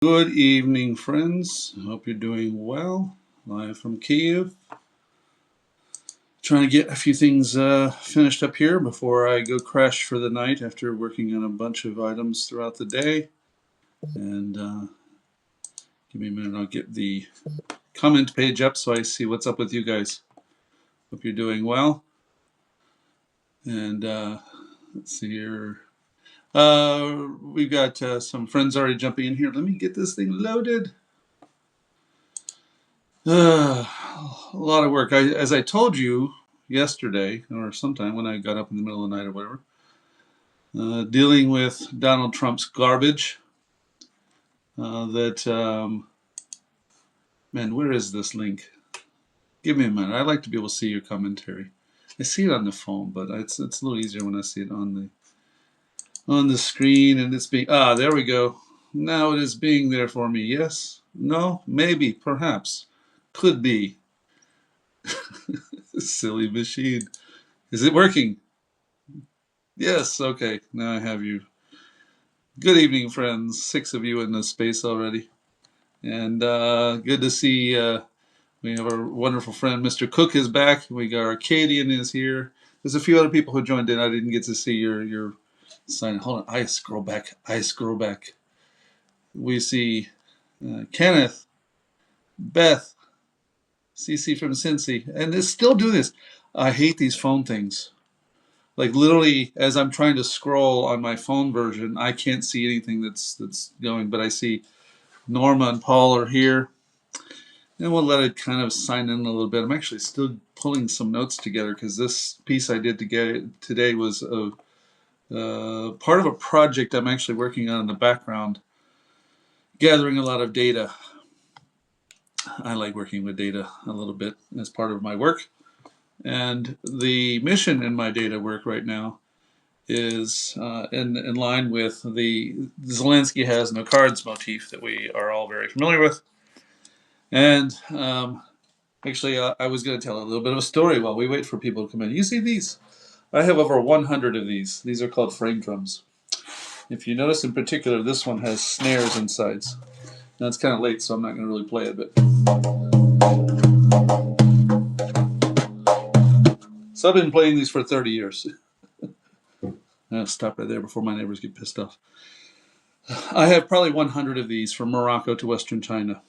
Good evening, friends. I hope you're doing well. Live from Kyiv. Trying to get a few things finished up here before I go crash for the night after working on a bunch of items throughout the day. And give me a minute, I'll get the comment page up so I see what's up with you guys. Hope you're doing well. And let's see here. We've got some friends already jumping in here. Let me get this thing loaded. A lot of work. As I told you yesterday, or sometime when I got up in the middle of the night or whatever, dealing with Donald Trump's garbage. Man, where is this link? Give me a minute. I'd like to be able to see your commentary. I see it on the phone, but it's a little easier when I see it on the screen, and it's being there we go. Now it is being there for me. Yes, no, maybe, perhaps, could be. Silly machine. Is it working? Yes, okay. Now I have you. Good evening, friends. 6 of you in this space already. And good to see we have our wonderful friend Mr. Cook is back. We got Arcadian is here. There's a few other people who joined in. I didn't get to see your sign. Hold on. I scroll back. We see Kenneth, Beth, CC from Cincy, and they still do this. I hate these phone things. Like literally, as I'm trying to scroll on my phone version, I can't see anything that's going. But I see Norma and Paul are here, and we'll let it kind of sign in a little bit. I'm actually still pulling some notes together because this piece I did today was part of a project I'm actually working on in the background, gathering a lot of data. I like working with data a little bit as part of my work. And the mission in my data work right now is in line with the Zelenskyy has no cards motif that we are all very familiar with. And actually, I was going to tell a little bit of a story while we wait for people to come in. You see these? I have over 100 of these. These are called frame drums. If you notice in particular, this one has snares and sides. Now it's kind of late, so I'm not going to really play it, but. So I've been playing these for 30 years. I'll stop right there before my neighbors get pissed off. I have probably 100 of these from Morocco to Western China.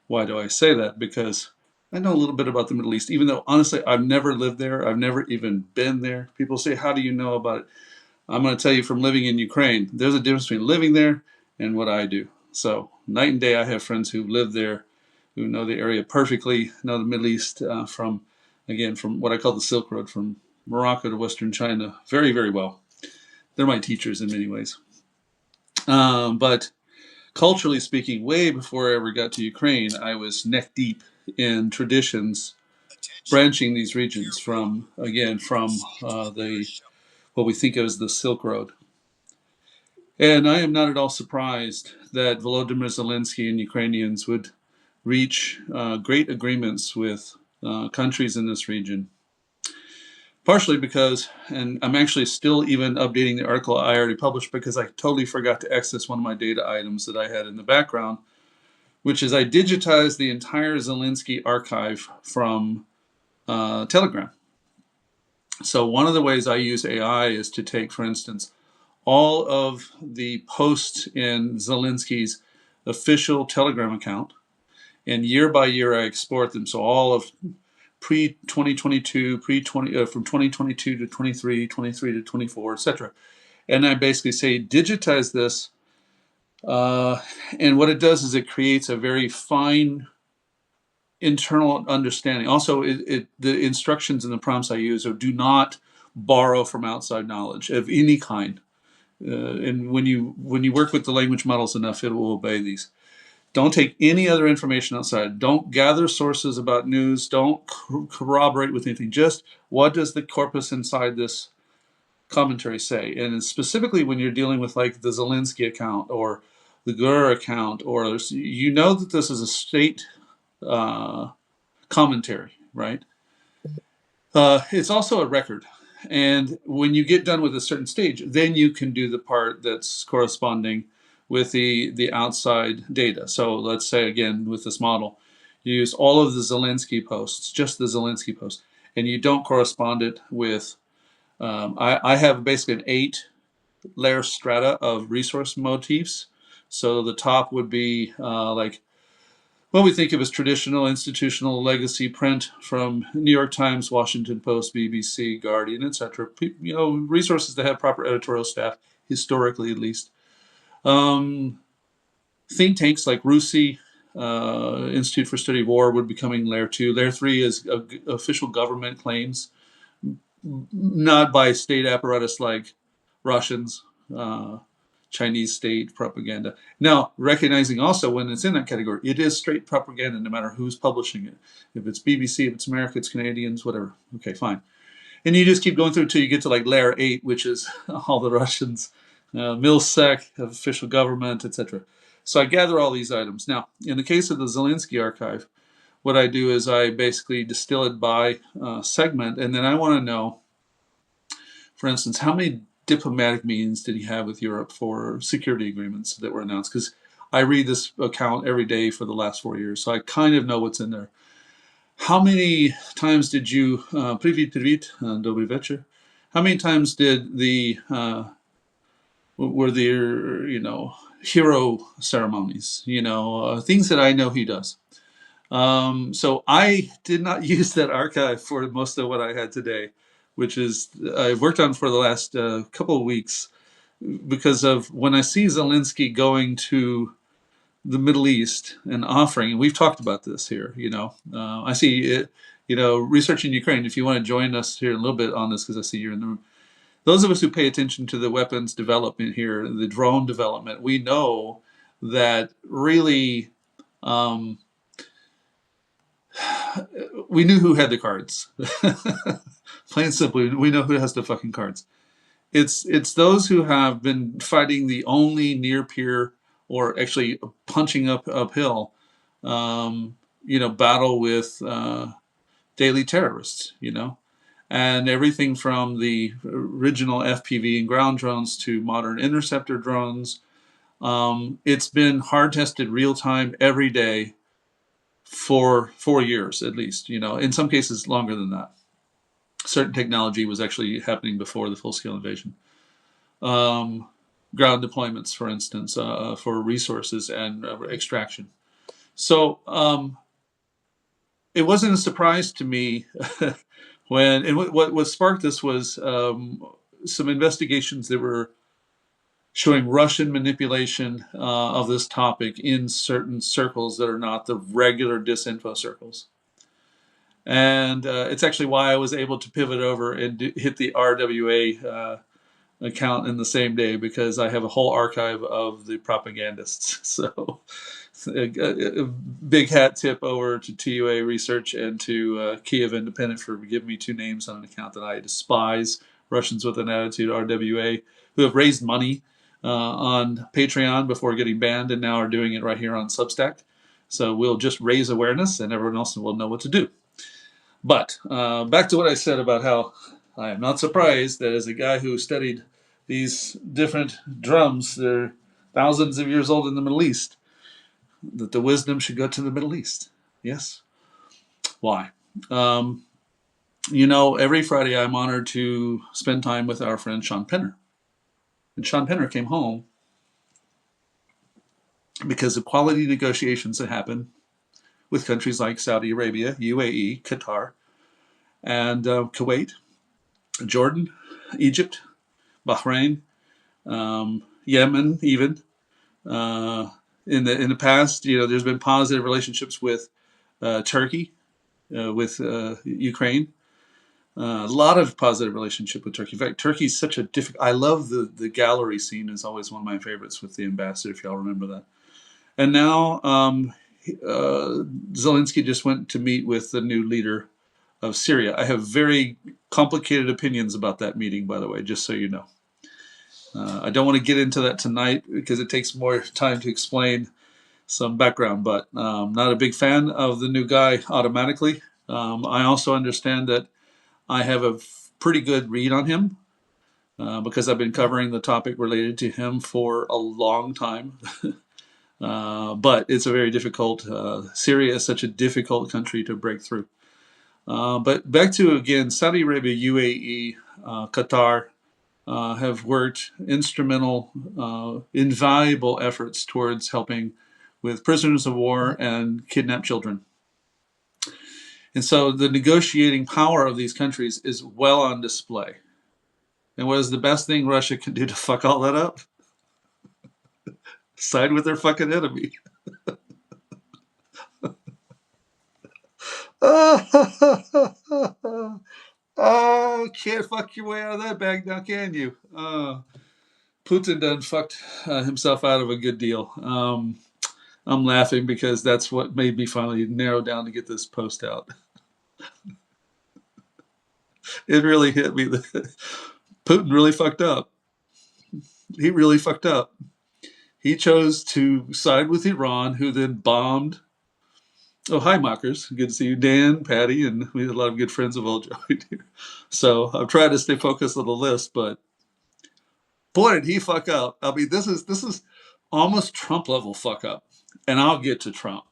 Why do I say that? Because I know a little bit about the Middle East, even though honestly I've never lived there. I've never even been there. People say, how do you know about it? I'm going to tell you from living in Ukraine. There's a difference between living there and what I do. So night and day, I have friends who live there, who know the area perfectly, know the Middle East from what I call the Silk Road, from Morocco to Western China, very, very well. They're my teachers in many ways. But culturally speaking, way before I ever got to Ukraine, I was neck deep in traditions branching these regions from what we think of as the Silk Road. And I am not at all surprised that Volodymyr Zelenskyy and Ukrainians would reach great agreements with countries in this region. Partially because, and I'm actually still even updating the article I already published because I totally forgot to access one of my data items that I had in the background, which is I digitized the entire Zelenskyy archive from Telegram. So one of the ways I use AI is to take, for instance, all of the posts in Zelenskyy's official Telegram account, and year by year I export them. So all of pre-2022, from 2022 to 23, 23 to 24, etc. And I basically say digitize this, and what it does is it creates a very fine internal understanding. Also, the instructions and the prompts I use are do not borrow from outside knowledge of any kind. And when you work with the language models enough, it will obey these. Don't take any other information outside. Don't gather sources about news. Don't corroborate with anything. Just what does the corpus inside this commentary say? And specifically when you're dealing with like the Zelenskyy account or the Gur account, or others, you know that this is a state commentary, right? It's also a record. And when you get done with a certain stage, then you can do the part that's corresponding with the outside data. So let's say, again, with this model, you use all of the Zelenskyy posts, just the Zelenskyy posts, and you don't correspond it with, I have basically an 8-layer strata of resource motifs. So the top would be like what we think of as traditional institutional legacy print from New York Times, Washington Post, BBC, Guardian, etc. Resources that have proper editorial staff, historically at least. Think tanks like RUSI, Institute for Study of War, would be coming layer 2. Layer 3 is official government claims, not by state apparatus like Russians, Chinese state propaganda. Now, recognizing also when it's in that category, it is straight propaganda no matter who's publishing it. If it's BBC, if it's America, it's Canadians, whatever. Okay, fine. And you just keep going through until you get to like layer 8, which is all the Russians, MilSec, official government, etc. So I gather all these items. Now, in the case of the Zelenskyy archive, what I do is I basically distill it by segment, and then I want to know, for instance, how many diplomatic meetings did he have with Europe for security agreements that were announced? Because I read this account every day for the last 4 years, so I kind of know what's in there. How many times did you, Привет, добрый вечер, how many times did were there, hero ceremonies, things that I know he does. So I did not use that archive for most of what I had today, which is I've worked on for the last couple of weeks, because of when I see Zelenskyy going to the Middle East and offering, and we've talked about this here, I see it, researching Ukraine. If you want to join us here a little bit on this, because I see you're in the room. Those of us who pay attention to the weapons development here, the drone development, we know that really, we knew who had the cards. Plain and simply, we know who has the fucking cards. It's those who have been fighting the only near peer, or actually punching uphill, battle with daily terrorists, and everything from the original FPV and ground drones to modern interceptor drones. It's been hard tested real time every day for 4 years at least, in some cases longer than that. Certain technology was actually happening before the full-scale invasion. Ground deployments, for instance, for resources and extraction. So it wasn't a surprise to me what sparked this was some investigations that were showing Russian manipulation of this topic in certain circles that are not the regular disinfo circles. And it's actually why I was able to pivot over and hit the RWA account in the same day, because I have a whole archive of the propagandists. So a big hat tip over to TUA Research and to Kyiv Independent for giving me 2 names on an account that I despise, Russians with an Attitude, RWA, who have raised money on Patreon before getting banned and now are doing it right here on Substack. So we'll just raise awareness and everyone else will know what to do. But back to what I said about how I am not surprised that as a guy who studied these different drums, they're thousands of years old in the Middle East, that the wisdom should go to the Middle East. Yes. Why? Every Friday I'm honored to spend time with our friend Shaun Pinner. And Shaun Pinner came home because of quality negotiations that happened with countries like Saudi Arabia, UAE, Qatar, and Kuwait, Jordan, Egypt, Bahrain, Yemen, even. In the past, there's been positive relationships with Turkey, with Ukraine. A lot of positive relationship with Turkey. In fact, Turkey's such a difficult. I love the gallery scene. Is always one of my favorites with the ambassador, if y'all remember that. And now Zelenskyy just went to meet with the new leader of Syria. I have very complicated opinions about that meeting, by the way, just so you know. I don't want to get into that tonight because it takes more time to explain some background, but not a big fan of the new guy automatically. I also understand that I have a pretty good read on him. because I've been covering the topic related to him for a long time. But it's a very difficult, Syria is such a difficult country to break through. But back to, again, Saudi Arabia, UAE, Qatar have worked instrumental, invaluable efforts towards helping with prisoners of war and kidnapped children. And so the negotiating power of these countries is well on display. And what is the best thing Russia can do to fuck all that up? Side with their fucking enemy. Oh, can't fuck your way out of that bag now, can you? Putin done fucked himself out of a good deal. I'm laughing because that's what made me finally narrow down to get this post out. It really hit me that Putin really fucked up. He really fucked up. He chose to side with Iran, who then bombed. Oh, hi, mockers. Good to see you, Dan, Patty, and we had a lot of good friends of old joined here. So I'm trying to stay focused on the list, but boy, did he fuck up. I mean, this is almost Trump level fuck up. And I'll get to Trump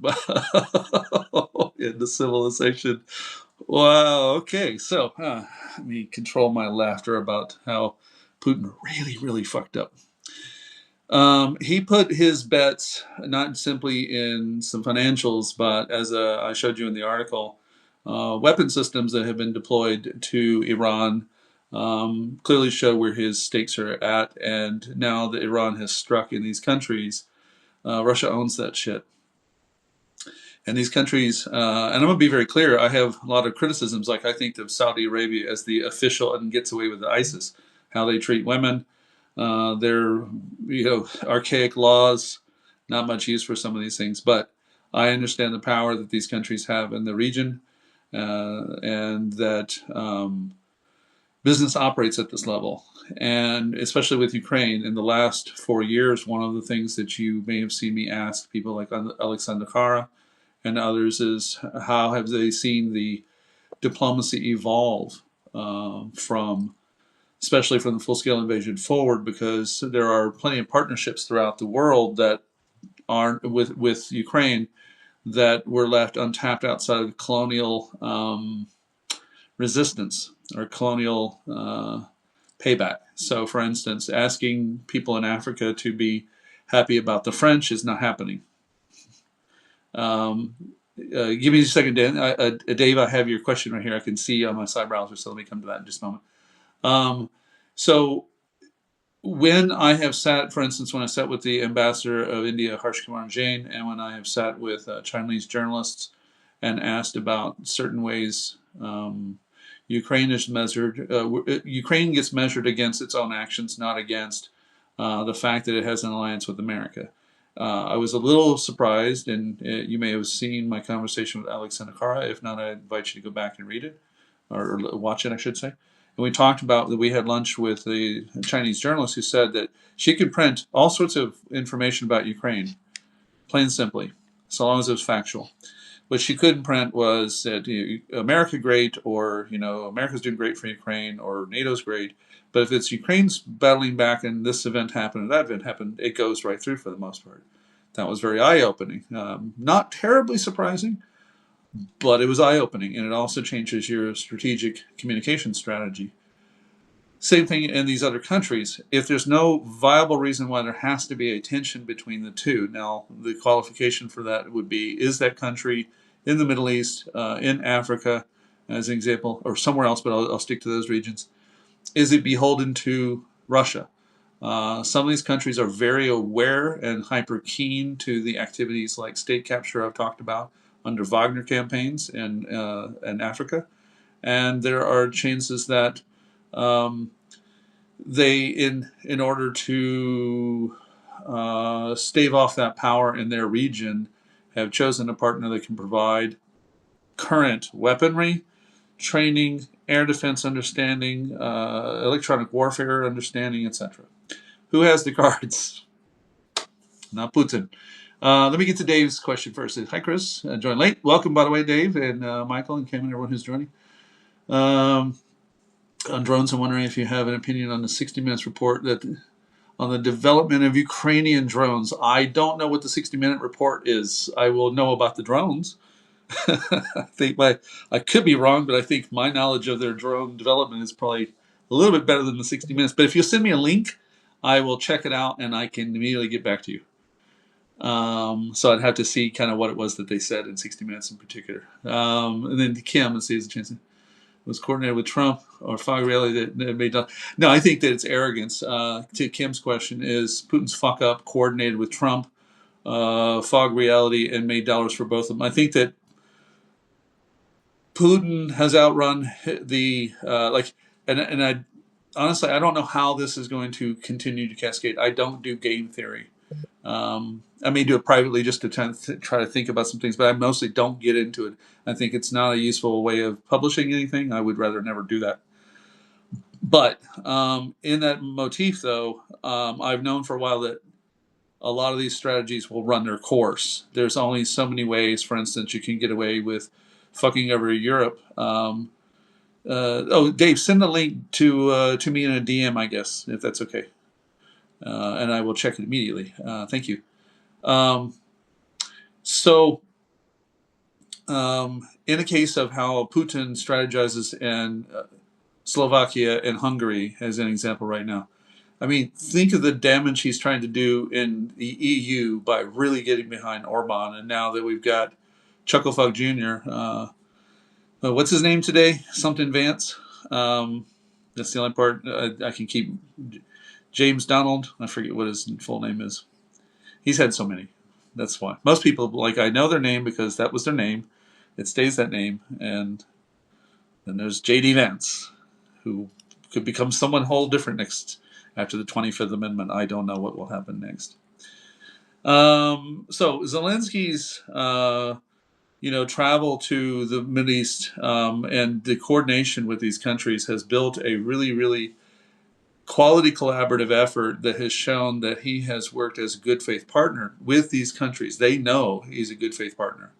in the civilization. Wow. Okay. So let me control my laughter about how Putin really, really fucked up. He put his bets not simply in some financials, but as I showed you in the article, weapon systems that have been deployed to Iran clearly show where his stakes are at. And now that Iran has struck in these countries, Russia owns that shit. And these countries, and I'm going to be very clear, I have a lot of criticisms. Like I think of Saudi Arabia as the official and gets away with the ISIS, how they treat women, their archaic laws, not much use for some of these things. But I understand the power that these countries have in the region, and that business operates at this level. And especially with Ukraine, in the last 4 years, one of the things that you may have seen me ask people like Alexander Kara and others is how have they seen the diplomacy evolve especially from the full-scale invasion forward, because there are plenty of partnerships throughout the world that aren't with Ukraine that were left untapped outside of colonial resistance or colonial payback. So, for instance, asking people in Africa to be happy about the French is not happening. Give me a second, Dan. Dave, I have your question right here. I can see on my side browser, so let me come to that in just a moment. So when I have sat, for instance, when I sat with the ambassador of India, Harsh Kumar Jain, and when I have sat with Chinese journalists and asked about certain ways Ukraine is measured, Ukraine gets measured against its own actions, not against the fact that it has an alliance with America. I was a little surprised, and you may have seen my conversation with Alexander Kara. If not, I invite you to go back and read it, or watch it, I should say. And we talked about that we had lunch with the Chinese journalist who said that she could print all sorts of information about Ukraine, plain and simply, so long as it was factual. What she couldn't print was that America great, or America's doing great for Ukraine, or NATO's great. But if it's Ukraine's battling back and this event happened and that event happened, it goes right through for the most part. That was very eye-opening. Not terribly surprising, but it was eye-opening, and it also changes your strategic communication strategy. Same thing in these other countries. If there's no viable reason why there has to be a tension between the two, now the qualification for that would be, is that country in the Middle East, in Africa, as an example, or somewhere else, but I'll stick to those regions, is it beholden to Russia? Some of these countries are very aware and hyper keen to the activities like state capture I've talked about under Wagner campaigns in Africa. And there are chances that they, in order to stave off that power in their region, have chosen a partner that can provide current weaponry, training, air defense understanding, electronic warfare understanding, etc. Who has the cards? Not Putin. Let me get to Dave's question first. Hi, Chris. Joined late. Welcome, by the way, Dave, and Michael, and Kim, and everyone who's joining. On drones, I'm wondering if you have an opinion on the 60 Minutes report that on the development of Ukrainian drones. I don't know what the 60-minute report is. I will know about the drones. I could be wrong, but I think my knowledge of their drone development is probably a little bit better than the 60 Minutes. But if you send me a link, I will check it out and I can immediately get back to you. So I'd have to see kind of what it was that they said in 60 Minutes in particular. And then Kim, let's see, there's a chance. Was coordinated with Trump or fog reality that made done. No, I think that it's arrogance. To Kim's question, is Putin's fuck up coordinated with Trump, fog reality, and made dollars for both of them? I think that Putin has outrun the and I honestly I don't know how this is going to continue to cascade. I don't do game theory. I may do it privately just to try to think about some things, but I mostly don't get into it. I think it's not a useful way of publishing anything. I would rather never do that. But in that motif, though, I've known for a while that a lot of these strategies will run their course. There's only so many ways, for instance, you can get away with fucking over Europe. Dave, send the link to me in a DM, I guess, if that's okay. And I will check it immediately. Thank you. In the case of how Putin strategizes in Slovakia and Hungary, as an example right now, I mean, think of the damage he's trying to do in the EU by really getting behind Orban. And now that we've got Chucklefuck Jr., what's his name today? Something Vance. That's the only part I can keep. James Donald. I forget what his full name is. He's had so many. That's why. Most people, I know their name because that was their name. It stays that name. And then there's J.D. Vance, who could become someone whole different next after the 25th Amendment. I don't know what will happen next. So Zelensky's, travel to the Middle East and the coordination with these countries has built a really, really quality collaborative effort that has shown that he has worked as a good faith partner with these countries. They know he's a good faith partner.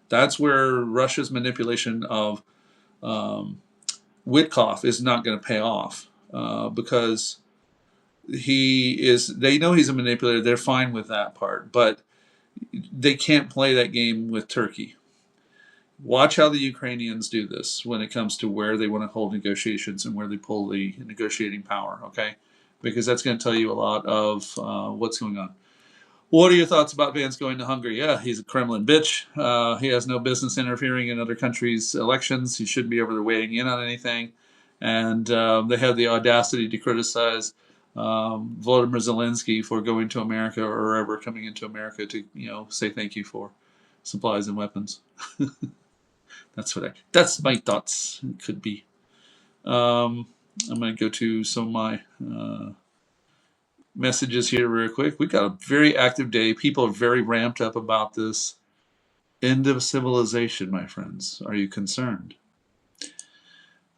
That's where Russia's manipulation of Witkoff is not going to pay off because they know he's a manipulator. They're fine with that part, but they can't play that game with Turkey. Watch how the Ukrainians do this when it comes to where they want to hold negotiations and where they pull the negotiating power, okay? Because that's going to tell you a lot of what's going on. What are your thoughts about Vance going to Hungary? Yeah, he's a Kremlin bitch. He has no business interfering in other countries' elections. He shouldn't be over there weighing in on anything. And they have the audacity to criticize Volodymyr Zelensky for going to America or ever coming into America to, say thank you for supplies and weapons. That's my thoughts. It could be. I'm going to go to some of my messages here real quick. We got a very active day. People are very ramped up about this end of civilization, my friends. Are you concerned?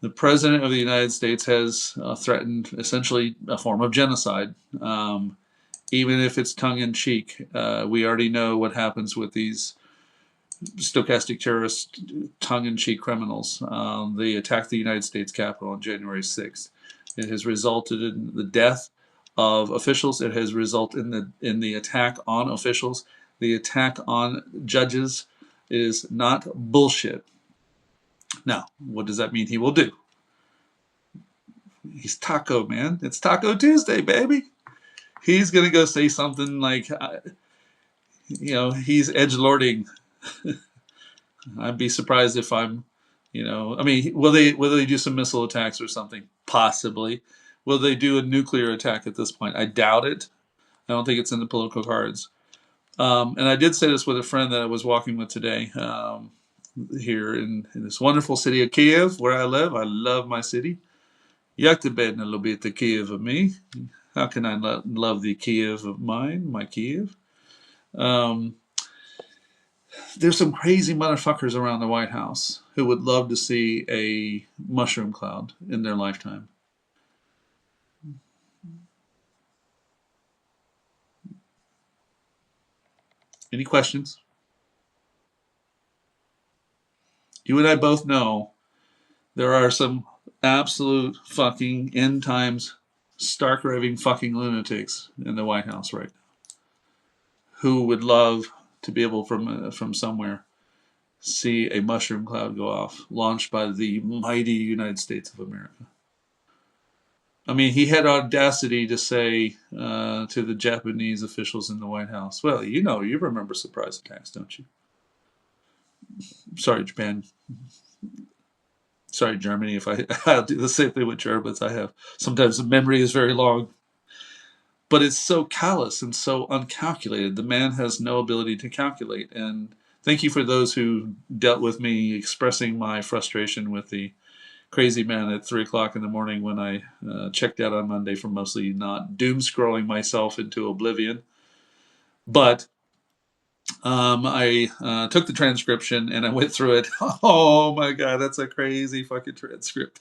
The President of the United States has threatened essentially a form of genocide, even if it's tongue-in-cheek. We already know what happens with these stochastic terrorist tongue-in-cheek criminals. They attacked the United States Capitol on January 6th. It has resulted in the death of officials. It has resulted in the attack on officials. The attack on judges is not bullshit. Now, what does that mean he will do? He's Taco, man. It's Taco Tuesday, baby. He's going to go say something like, he's edgelording. I'd be surprised if will they do some missile attacks or something? Possibly. Will they do a nuclear attack at this point? I doubt it. I don't think it's in the political cards. And I did say this with a friend that I was walking with today here in this wonderful city of Kyiv, where I live. I love my city. Yaktebedna lubita Kyiv of me. How can I love the Kyiv of mine, my Kyiv? There's some crazy motherfuckers around the White House who would love to see a mushroom cloud in their lifetime. Any questions? You and I both know there are some absolute fucking end times, stark raving fucking lunatics in the White House right now, who would love to be able from somewhere see a mushroom cloud go off, launched by the mighty United States of America. I mean, he had audacity to say to the Japanese officials in the White House, well, you remember surprise attacks, don't you? Sorry, Japan. Sorry, Germany, if I'll do the same thing with Germans. I have. Sometimes the memory is very long. But it's so callous and so uncalculated. The man has no ability to calculate. And thank you for those who dealt with me expressing my frustration with the crazy man at 3 o'clock in the morning when I checked out on Monday for mostly not doom scrolling myself into oblivion. But I took the transcription and I went through it. Oh my God, that's a crazy fucking transcript.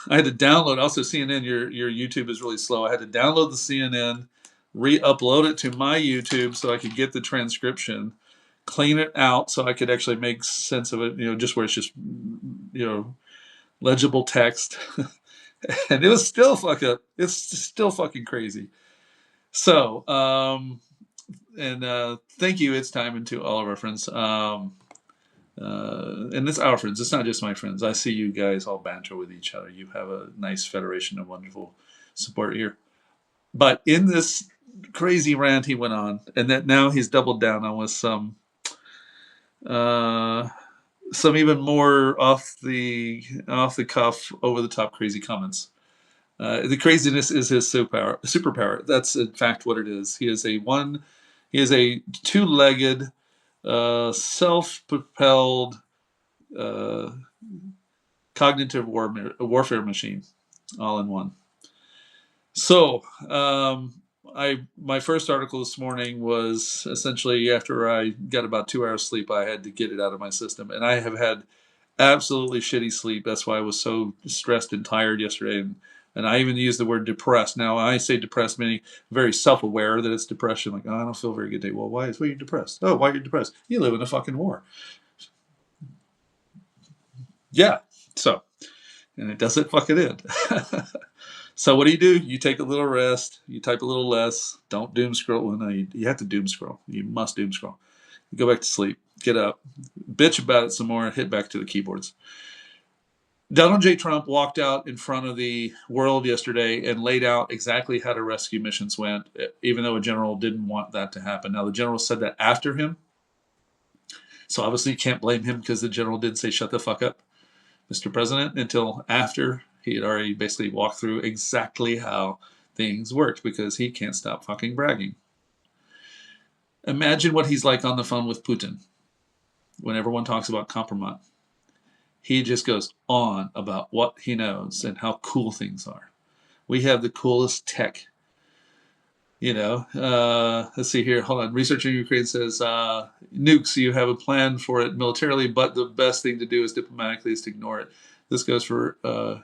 I had to download. Also, CNN, your YouTube is really slow. I had to download the CNN, re-upload it to my YouTube so I could get the transcription, clean it out so I could actually make sense of it. Just where it's just legible text, and it's still fucking crazy. So, and thank you. It's time, and to all of our friends. And it's our friends. It's not just my friends. I see you guys all banter with each other. You have a nice federation of wonderful support here. But in this crazy rant he went on, and that now he's doubled down on with some even more off the cuff, over the top crazy comments. The craziness is his superpower. That's in fact what it is. He is a two-legged, self-propelled cognitive warfare machine, all in one. So, my first article this morning was essentially after I got about 2 hours sleep. I had to get it out of my system, and I have had absolutely shitty sleep. That's why I was so stressed and tired yesterday, and I even used the word depressed. Now, I say depressed, meaning very self-aware that it's depression. Like, oh, I don't feel very good today. Well, why are you depressed? Oh, why are you depressed? You live in a fucking war. Yeah. So, and it doesn't fucking end. So what do? You take a little rest. You type a little less. Don't doom scroll. Well, no, you have to doom scroll. You must doom scroll. You go back to sleep. Get up. Bitch about it some more. Hit back to the keyboards. Donald J. Trump walked out in front of the world yesterday and laid out exactly how the rescue missions went, even though a general didn't want that to happen. Now, the general said that after him. So obviously you can't blame him because the general did say, shut the fuck up, Mr. President, until after he had already basically walked through exactly how things worked, because he can't stop fucking bragging. Imagine what he's like on the phone with Putin when everyone talks about compromise. He just goes on about what he knows and how cool things are. We have the coolest tech. Let's see here. Hold on. Research in Ukraine says nukes, you have a plan for it militarily, but the best thing to do is diplomatically is to ignore it. This goes for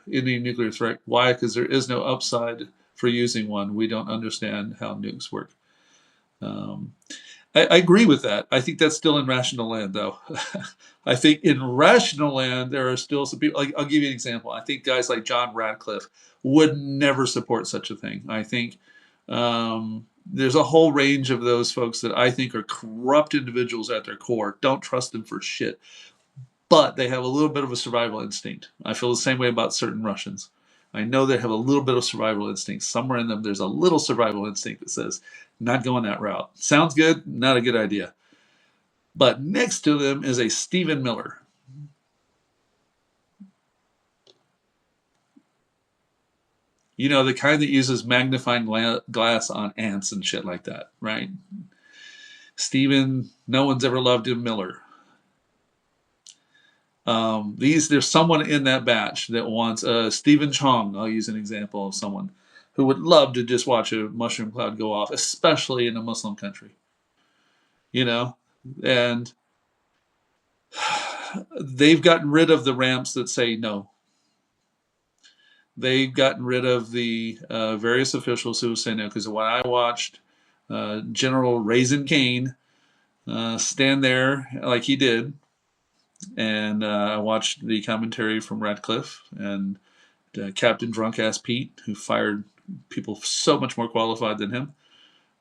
any nuclear threat. Why? Because there is no upside for using one. We don't understand how nukes work. I agree with that. I think that's still in rational land, though. I think in rational land, there are still some people. Like, I'll give you an example. I think guys like John Radcliffe would never support such a thing. I think there's a whole range of those folks that I think are corrupt individuals at their core. Don't trust them for shit. But they have a little bit of a survival instinct. I feel the same way about certain Russians. I know they have a little bit of survival instinct. Somewhere in them, there's a little survival instinct that says, not going that route. Sounds good, not a good idea. But next to them is a Stephen Miller. The kind that uses magnifying glass on ants and shit like that, right? Stephen, no one's ever loved him, Miller. There's someone in that batch that wants Stephen Chong. I'll use an example of someone who would love to just watch a mushroom cloud go off, especially in a Muslim country. And they've gotten rid of the ramps that say no. They've gotten rid of the various officials who say no. Because when I watched General Raisin Kane stand there like he did, and I watched the commentary from Ratcliffe and Captain Drunk Ass Pete, who fired people so much more qualified than him.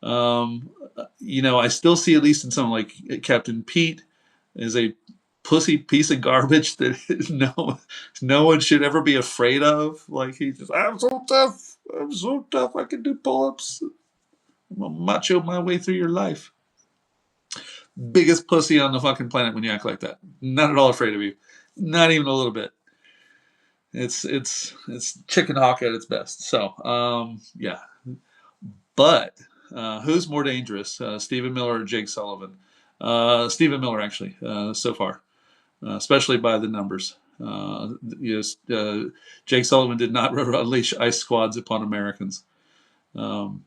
Um, I still see, at least in some, like Captain Pete, is a pussy piece of garbage that no one should ever be afraid of. Like, I'm so tough. I'm so tough. I can do pull-ups. I'm gonna macho my way through your life. Biggest pussy on the fucking planet when you act like that. Not at all afraid of you. Not even a little bit. It's chicken hawk at its best. So yeah, but who's more dangerous, Stephen Miller or Jake Sullivan? Stephen Miller, actually, so far, especially by the numbers. Yes, Jake Sullivan did not unleash ice squads upon Americans. Um,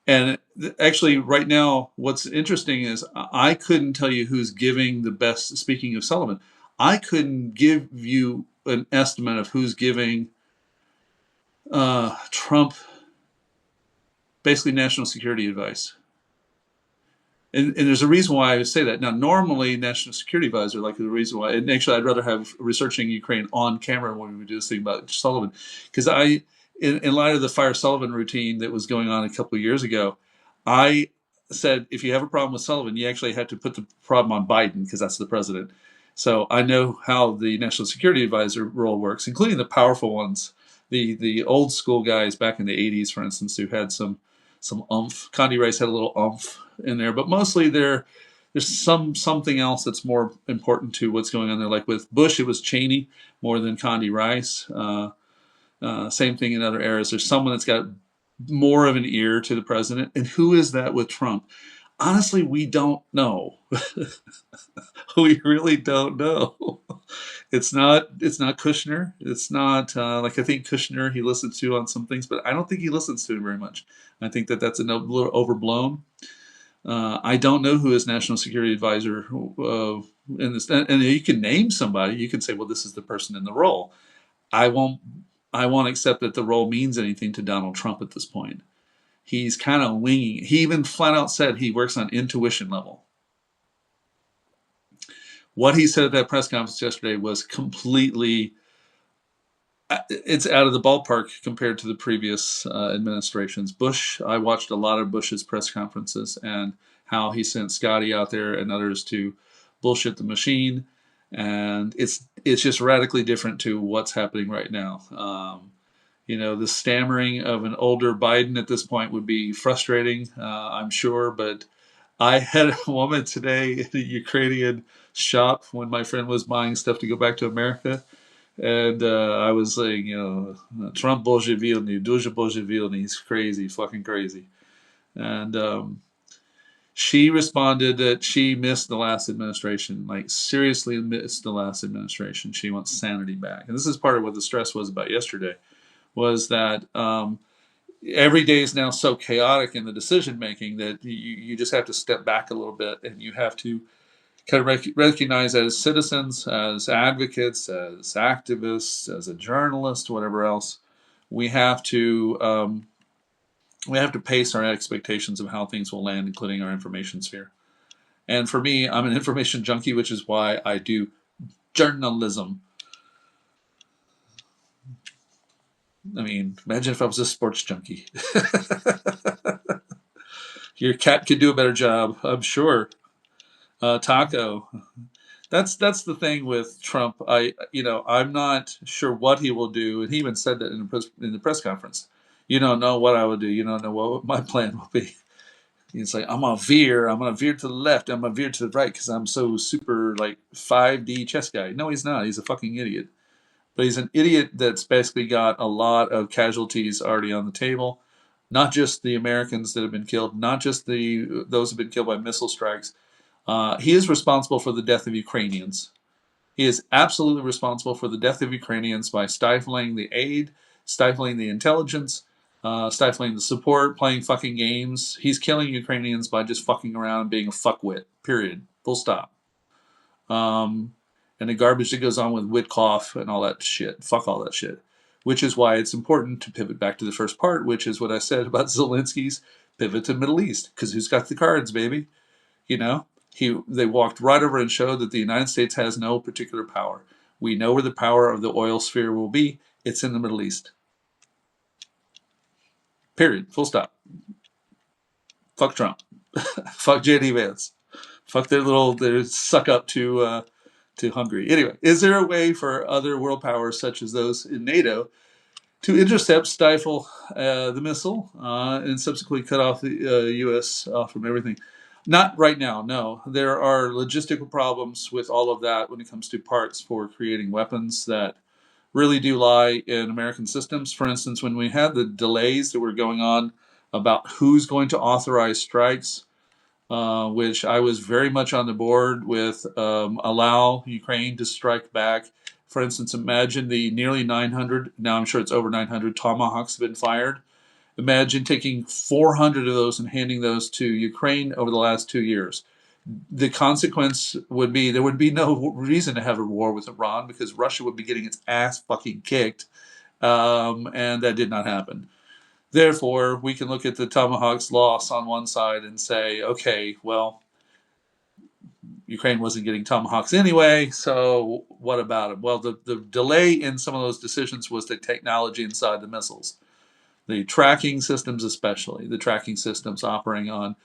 and actually, right now, what's interesting is I couldn't tell you who's giving the best. Speaking of Sullivan, I couldn't give you an estimate of who's giving Trump basically national security advice. And there's a reason why I say that. Now, normally, national security advisor, like the reason why, and actually, I'd rather have researching Ukraine on camera when we do this thing about Sullivan, because in light of the Fire Sullivan routine that was going on a couple of years ago, I said if you have a problem with Sullivan, you actually have to put the problem on Biden because that's the president. So I know how the national security advisor role works, including the powerful ones, the old school guys back in the '80s, for instance, who had some oomph. Condi Rice had a little oomph in there, but mostly there's something else that's more important to what's going on there. Like with Bush, it was Cheney more than Condi Rice. Same thing in other eras. There's someone that's got more of an ear to the president, and who is that with Trump? Honestly, we don't know. We really don't know. It's not Kushner. It's not like I think Kushner he listens to on some things, but I don't think he listens to him very much. I think that's a little overblown. I don't know who his national security advisor in this, and you can name somebody. You can say, well, this is the person in the role. I won't. I won't accept that the role means anything to Donald Trump at this point. He's kind of winging it. He even flat out said he works on intuition level. What he said at that press conference yesterday was completely it's out of the ballpark compared to the previous administrations. Bush, I watched a lot of Bush's press conferences and how he sent Scotty out there and others to bullshit the machine, and it's just radically different to what's happening right now. The stammering of an older Biden at this point would be frustrating, I'm sure, but I had a woman today in a Ukrainian shop when my friend was buying stuff to go back to America. And I was saying, Trump bozhevilny, дуже bozhevilny, he's crazy, fucking crazy. And she responded that she missed the last administration, like seriously missed the last administration. She wants sanity back. And this is part of what the stress was about yesterday, was that every day is now so chaotic in the decision making that you just have to step back a little bit and you have to kind of recognize as citizens, as advocates, as activists, as a journalist, whatever else, we have to pace our expectations of how things will land, including our information sphere. And for me, I'm an information junkie, which is why I do journalism. I mean, imagine if I was a sports junkie. Your cat could do a better job, I'm sure. Taco. That's the thing with Trump. I'm not sure what he will do, and he even said that in the press conference. You don't know what I would do. You don't know what my plan will be. He's like, I'm gonna veer to the left. I'm gonna veer to the right because I'm so super like 5D chess guy. No, he's not. He's a fucking idiot. But he's an idiot that's basically got a lot of casualties already on the table. Not just the Americans that have been killed, not just those who've been killed by missile strikes. He is responsible for the death of Ukrainians. He is absolutely responsible for the death of Ukrainians by stifling the aid, stifling the intelligence, stifling the support, playing fucking games. He's killing Ukrainians by just fucking around and being a fuckwit. Period. Full stop. And the garbage that goes on with Witkoff and all that shit. Fuck all that shit. Which is why it's important to pivot back to the first part, which is what I said about Zelensky's pivot to Middle East. Because who's got the cards, baby? You know? They walked right over and showed that the United States has no particular power. We know where the power of the oil sphere will be. It's in the Middle East. Period. Full stop. Fuck Trump. Fuck JD Vance. Fuck their suck up to Hungary. Anyway, is there a way for other world powers such as those in NATO to intercept, stifle the missile, and subsequently cut off the U.S. From everything? Not right now, no. There are logistical problems with all of that when it comes to parts for creating weapons that really do lie in American systems. For instance, when we had the delays that were going on about who's going to authorize strikes, which I was very much on the board with, allow Ukraine to strike back. For instance, imagine the nearly 900, now I'm sure it's over 900 Tomahawks have been fired. Imagine taking 400 of those and handing those to Ukraine over the last 2 years. The consequence would be there would be no reason to have a war with Iran because Russia would be getting its ass fucking kicked, and that did not happen. Therefore, we can look at the Tomahawks loss on one side and say, okay, well, Ukraine wasn't getting Tomahawks anyway, so what about it? Well, the delay in some of those decisions was the technology inside the missiles. The tracking systems, especially the tracking systems operating on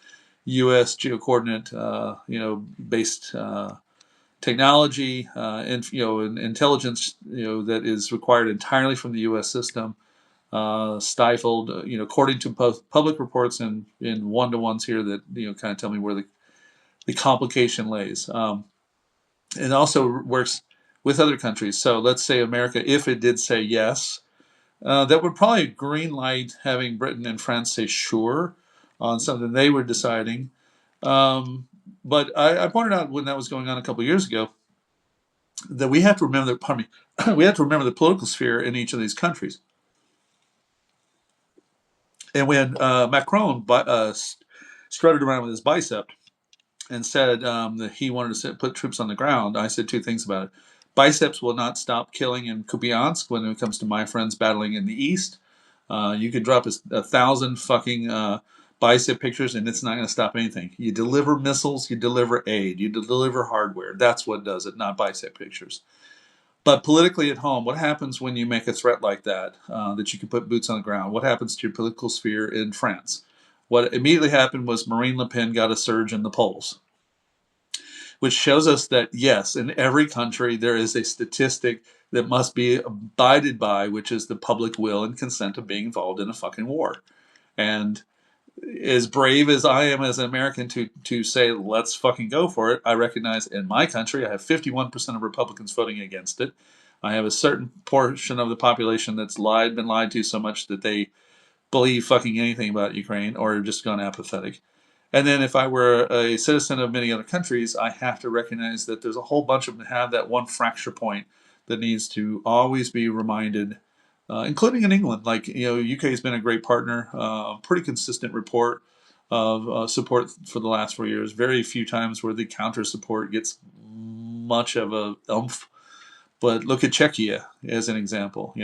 U.S. geocoordinate, based technology, and intelligence, that is required entirely from the U.S. system, stifled. According to public reports and in one-to-ones here that kind of tell me where the complication lays. It also works with other countries. So let's say America, if it did say yes. That would probably green light having Britain and France say sure on something they were deciding. But I pointed out when that was going on a couple of years ago that we have to remember that. Pardon me. We have to remember the political sphere in each of these countries. And when Macron strutted around with his bicep and said that he wanted to put troops on the ground, I said two things about it. Biceps will not stop killing in Kupiansk when it comes to my friends battling in the east. You could drop 1,000 fucking bicep pictures and it's not going to stop anything. You deliver missiles, you deliver aid, you deliver hardware. That's what does it, not bicep pictures. But politically at home, what happens when you make a threat like that, that you can put boots on the ground? What happens to your political sphere in France? What immediately happened was Marine Le Pen got a surge in the polls, which shows us that, yes, in every country there is a statistic that must be abided by, which is the public will and consent of being involved in a fucking war. And as brave as I am as an American to say, let's fucking go for it, I recognize in my country I have 51% of Republicans voting against it. I have a certain portion of the population that's been lied to so much that they believe fucking anything about Ukraine or have just gone apathetic. And then if I were a citizen of many other countries, I have to recognize that there's a whole bunch of them that have that one fracture point that needs to always be reminded, including in England. Like, UK has been a great partner, pretty consistent report of support for the last 4 years. Very few times where the counter support gets much of a oomph. But look at Czechia as an example,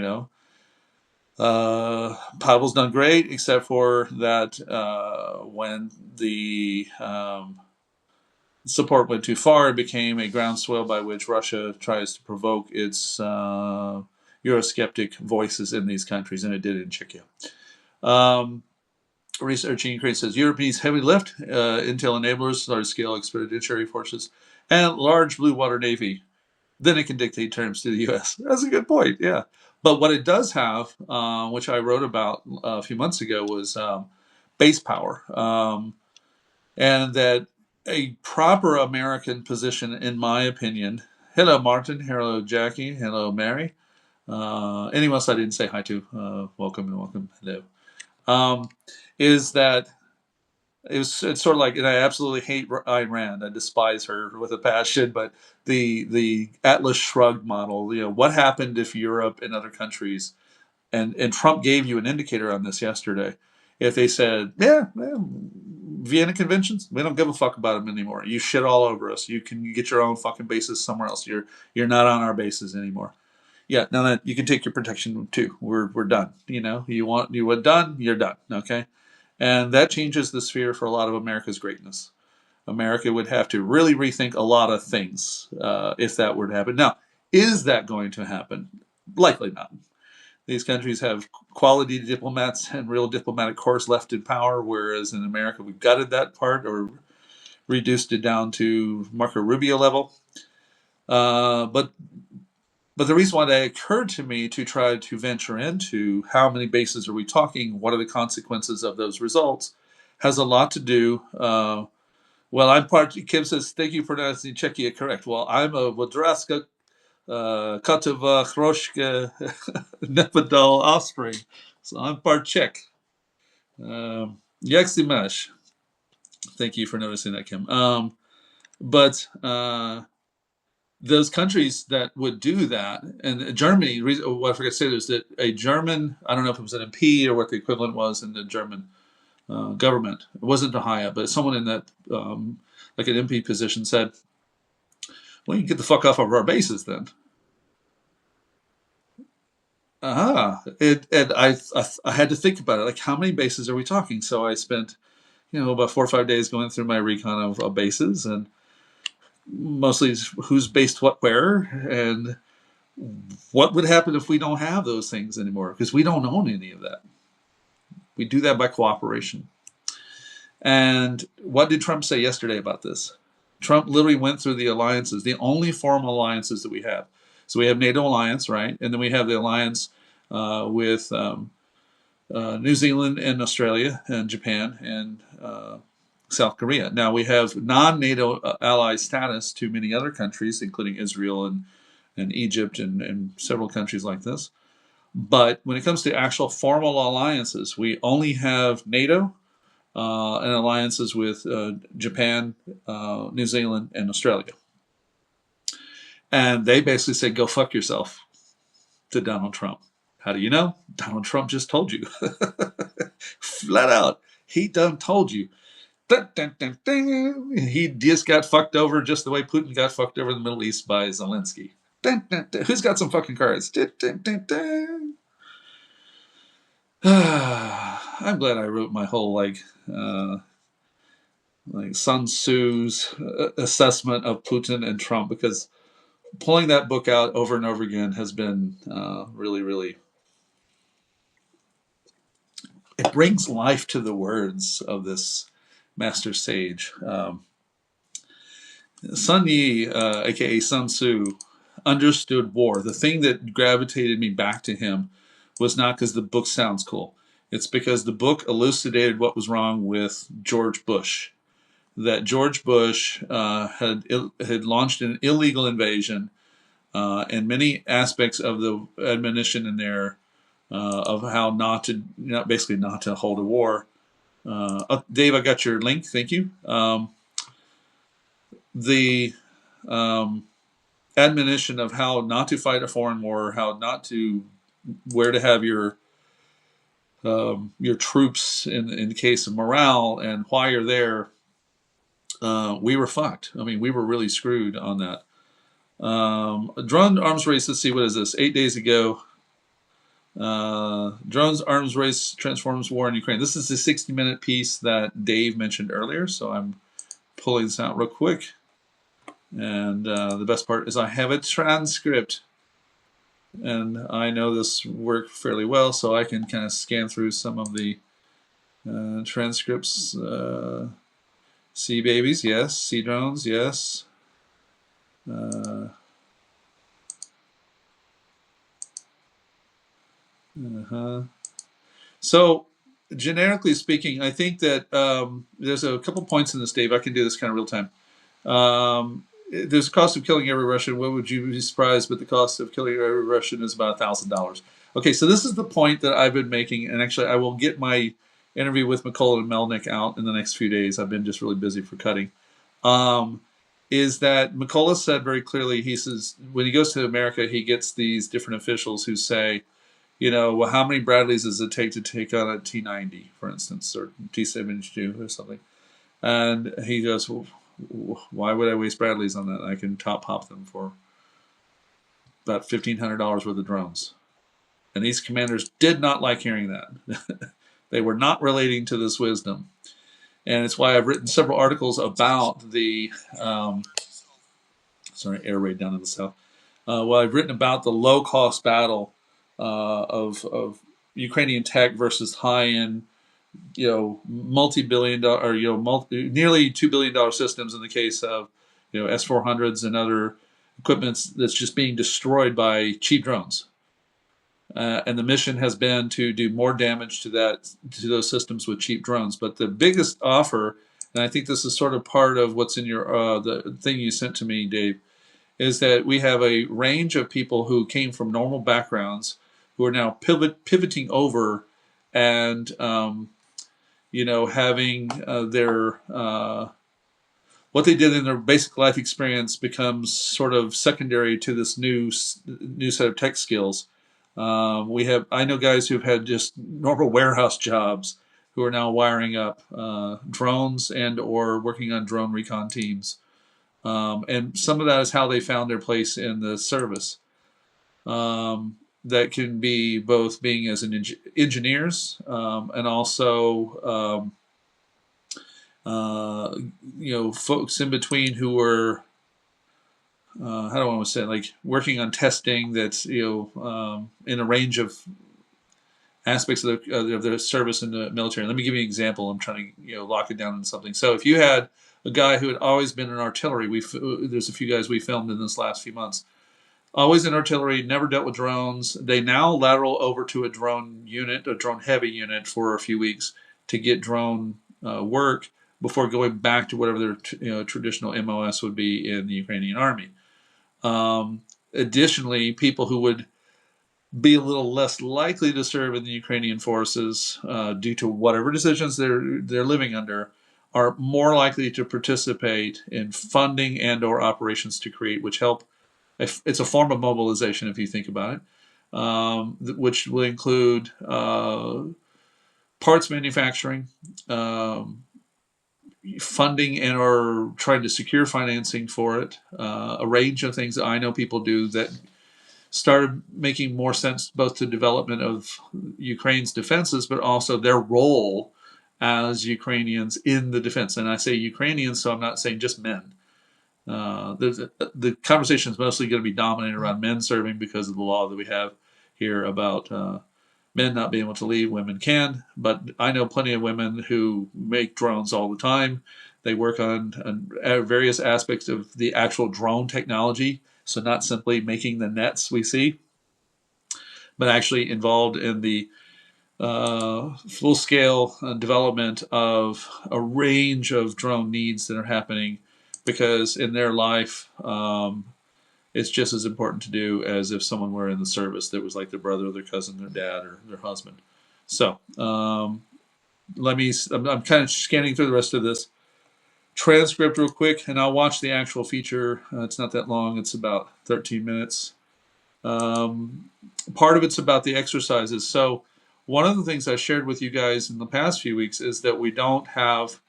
Pavel's done great, except for that when the support went too far, it became a groundswell by which Russia tries to provoke its Eurosceptic voices in these countries, and it did in Czechia. Research in Ukraine says Europeans heavy lift, intel enablers, large-scale expeditionary forces, and large blue water navy. Then it can dictate terms to the U.S. That's a good point, yeah. But what it does have, which I wrote about a few months ago, was base power. And that a proper American position, in my opinion, hello Martin, hello Jackie, hello Mary, anyone else I didn't say hi to, welcome and welcome, hello, is that it's sort of like, and I absolutely hate Ayn Rand. I despise her with a passion. But the Atlas Shrugged model, what happened if Europe and other countries, and Trump gave you an indicator on this yesterday, if they said, yeah, Vienna Conventions, we don't give a fuck about them anymore. You shit all over us. You can get your own fucking bases somewhere else. You're not on our bases anymore. Yeah, now that you can take your protection too. We're done. You want done, you're done. Okay. And that changes the sphere for a lot of America's greatness. America would have to really rethink a lot of things if that were to happen. Now, is that going to happen? Likely not. These countries have quality diplomats and real diplomatic corps left in power, whereas in America we've gutted that part or reduced it down to Marco Rubio level. But the reason why that occurred to me to try to venture into how many bases are we talking, what are the consequences of those results, has a lot to do. Well, I'm part. Kim says, "Thank you for pronouncing Czechia correct." Well, I'm a Wadraska Kotova Chroshka Nepadol offspring, so I'm part Czech. Yaksimash. Thank you for noticing that, Kim. But those countries that would do that, and Germany, what I forgot to say is that a German, I don't know if it was an MP or what the equivalent was in the German government. It wasn't the high up, but someone in that, like an MP position said, well, you can get the fuck off of our bases then. And I had to think about it. Like, how many bases are we talking? So I spent, about 4 or 5 days going through my recon of bases, and mostly who's based what where, and what would happen if we don't have those things anymore, because we don't own any of that. We do that by cooperation. And what did Trump say yesterday about this? Trump literally went through the alliances, the only formal alliances that we have. So we have NATO alliance, right? And then we have the alliance with New Zealand and Australia and Japan and South Korea. Now we have non-NATO ally status to many other countries, including Israel and Egypt and several countries like this. But when it comes to actual formal alliances, we only have NATO and alliances with Japan, New Zealand, and Australia. And they basically say, go fuck yourself to Donald Trump. How do you know? Donald Trump just told you. Flat out. He done told you. Dun, dun, dun, dun. He just got fucked over just the way Putin got fucked over in the Middle East by Zelenskyy. Dun, dun, dun. Who's got some fucking cards? Dun, dun, dun, dun. I'm glad I wrote my whole like Sun Tzu's assessment of Putin and Trump, because pulling that book out over and over again has been really, really. It brings life to the words of this master sage. Sun Yi, aka Sun Tzu, understood war. The thing that gravitated me back to him was not because the book sounds cool. It's because the book elucidated what was wrong with George Bush. That George Bush had launched an illegal invasion, and many aspects of the admonition in there of how basically not to hold a war. Dave, I got your link. Thank you. The admonition of how not to fight a foreign war, where to have your troops in the case of morale, and why you're there. We were fucked. I mean, we were really screwed on that. Drone arms race. Let's see, what is this? 8 days ago. Drones arms race transforms war in Ukraine. This is the 60-minute piece that Dave mentioned earlier. So I'm pulling this out real quick. And the best part is I have a transcript. And I know this work fairly well, so I can kind of scan through some of the transcripts. Sea babies, yes. Sea drones, yes. So, generically speaking, I think that there's a couple points in this, Dave. I can do this kind of real time. There's a cost of killing every Russian. What would you be surprised? But the cost of killing every Russian is about $1,000. Okay, so this is the point that I've been making, and actually, I will get my interview with McCullough and Melnick out in the next few days. I've been just really busy for cutting. Is that McCullough said very clearly, he says, when he goes to America, he gets these different officials who say, well, how many Bradleys does it take to take on a T-90, for instance, or T-72 or something? And he goes, well, why would I waste Bradleys on that? I can top pop them for about $1,500 worth of drones. And these commanders did not like hearing that. They were not relating to this wisdom. And it's why I've written several articles about the air raid down in the south. Well, I've written about the low-cost battle of Ukrainian tech versus high-end, multi-billion-dollar, or nearly $2 billion systems in the case of S-400s and other equipments that's just being destroyed by cheap drones. And the mission has been to do more damage to those systems with cheap drones. But the biggest offer, and I think this is sort of part of what's in your the thing you sent to me, Dave, is that we have a range of people who came from normal backgrounds who are now pivoting over and having their what they did in their basic life experience becomes sort of secondary to this new set of tech skills. I know guys who've had just normal warehouse jobs who are now wiring up drones and or working on drone recon teams. And some of that is how they found their place in the service. That can be both being as engineers and also folks in between who were how do I want to say it? Like working on testing that's in a range of aspects of the service in the military. Let me give you an example. I'm trying to lock it down into something. So if you had a guy who had always been in artillery, there's a few guys we filmed in this last few months, always in artillery, never dealt with drones. They now lateral over to a drone unit, a drone heavy unit, for a few weeks to get drone work before going back to whatever their traditional MOS would be in the Ukrainian army. Additionally, people who would be a little less likely to serve in the Ukrainian forces due to whatever decisions they're living under are more likely to participate in funding and or operations to create, which help. It's a form of mobilization if you think about it, which will include parts manufacturing, funding and or trying to secure financing for it, a range of things that I know people do that started making more sense both to development of Ukraine's defenses, but also their role as Ukrainians in the defense. And I say Ukrainians, so I'm not saying just men. The conversation is mostly going to be dominated around men serving because of the law that we have here about men not being able to leave. Women can, but I know plenty of women who make drones all the time. They work on various aspects of the actual drone technology, so not simply making the nets we see, but actually involved in the full-scale development of a range of drone needs that are happening, because in their life, it's just as important to do as if someone were in the service that was like their brother, their cousin, their dad, or their husband. So I'm kind of scanning through the rest of this transcript real quick, and I'll watch the actual feature. It's not that long. It's about 13 minutes. Part of it's about the exercises. So one of the things I shared with you guys in the past few weeks is that we don't have,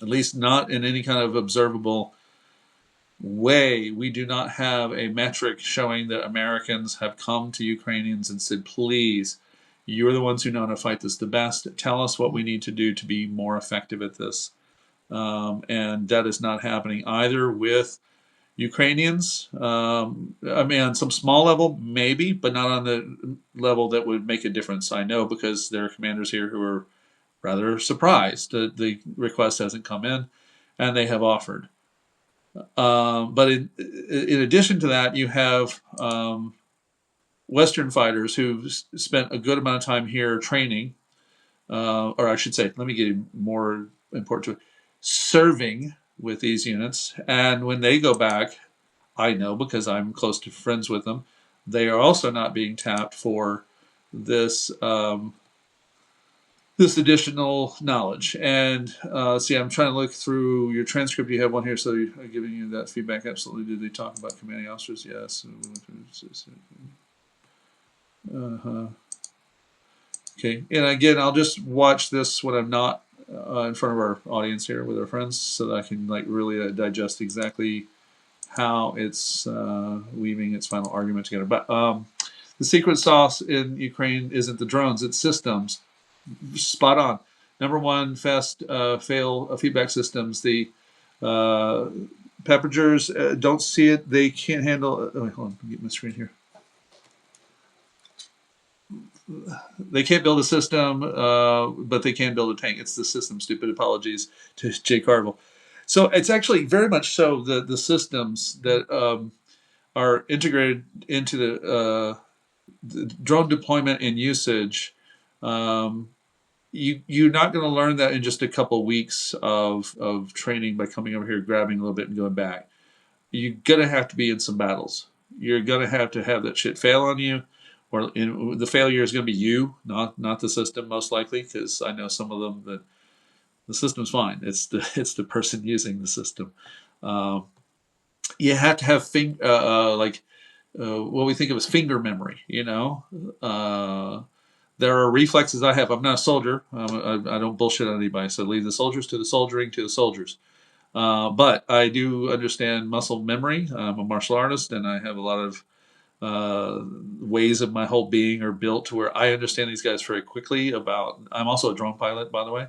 at least not in any kind of observable way, we do not have a metric showing that Americans have come to Ukrainians and said, please, you're the ones who know how to fight this the best. Tell us what we need to do to be more effective at this. And that is not happening either with Ukrainians. I mean, on some small level, maybe, but not on the level that would make a difference. I know because there are commanders here who are rather surprised that the request hasn't come in, and they have offered. But in addition to that, you have Western fighters who've spent a good amount of time here training, or I should say, let me get more important to it, serving with these units. And when they go back, I know because I'm close to friends with them, they are also not being tapped for this this additional knowledge. And see, I'm trying to look through your transcript. You have one here, so I'm giving you that feedback. Absolutely. Did they talk about commanding officers? Yes. Okay. And again, I'll just watch this when I'm not in front of our audience here with our friends, so that I can really digest exactly how it's weaving its final argument together. But the secret sauce in Ukraine isn't the drones; it's systems. Spot on. Number one, fast fail feedback systems. The Patriots don't see it. They can't handle. Oh, wait, hold on. Let me get my screen here. They can't build a system, but they can build a tank. It's the system. Stupid apologies to Jay Carville. So it's actually very much so the systems that are integrated into the drone deployment and usage. Um, you're not going to learn that in just a couple of weeks of training by coming over here, grabbing a little bit, and going back. You're going to have to be in some battles. You're going to have that shit fail on you, or the failure is going to be you, not the system, most likely, because I know some of them that the system's fine. It's the person using the system. Um, you have to have what we think of as finger memory. There are reflexes I have. I'm not a soldier. I don't bullshit on anybody. So leave the soldiers to the soldiering to the soldiers. But I do understand muscle memory. I'm a martial artist, and I have a lot of ways of my whole being are built to where I understand these guys very quickly. I'm also a drone pilot, by the way.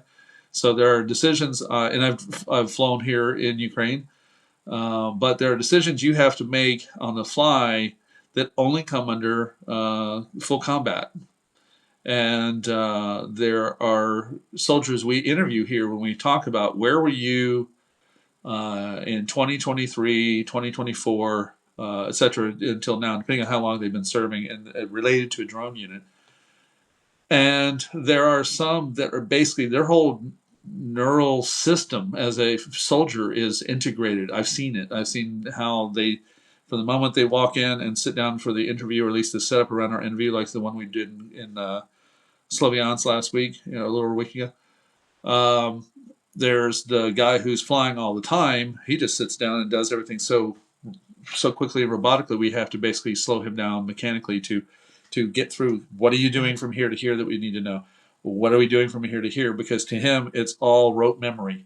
So there are decisions, and I've flown here in Ukraine, but there are decisions you have to make on the fly that only come under full combat. And there are soldiers we interview here when we talk about where were you in 2023, 2024, et cetera, until now, depending on how long they've been serving and related to a drone unit. And there are some that are basically their whole neural system as a soldier is integrated. I've seen it. I've seen how they, from the moment they walk in and sit down for the interview, or at least the setup around our interview, like the one we did in Slovakia last week, a little week ago. There's the guy who's flying all the time. He just sits down and does everything so quickly and robotically. We have to basically slow him down mechanically to get through. What are you doing from here to here that we need to know? What are we doing from here to here? Because to him, it's all rote memory.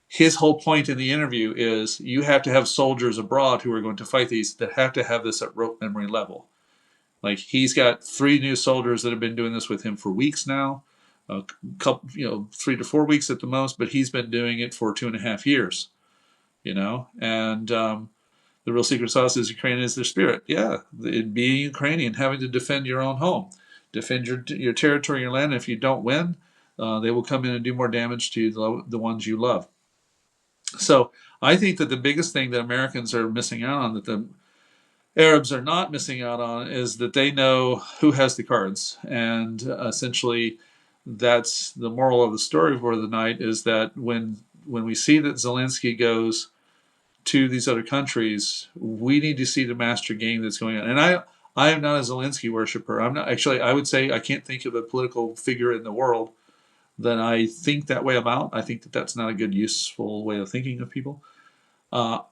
His whole point in the interview is you have to have soldiers abroad who are going to fight these that have to have this at rote memory level. Like he's got 3 new soldiers that have been doing this with him for weeks now, a couple, 3 to 4 weeks at the most, but he's been doing it for 2.5 years, and the real secret sauce is Ukraine is their spirit. Yeah, being Ukrainian, having to defend your own home, defend your territory, your land. If you don't win, they will come in and do more damage to the ones you love. So I think that the biggest thing that Americans are missing out on, that the Arabs are not missing out on, is that they know who has the cards. And essentially, that's the moral of the story for the night, is that when we see that Zelenskyy goes to these other countries, we need to see the master game that's going on. And I am not a Zelenskyy worshiper. I'm not, actually, I would say I can't think of a political figure in the world that I think that way about. I think that that's not a good, useful way of thinking of people.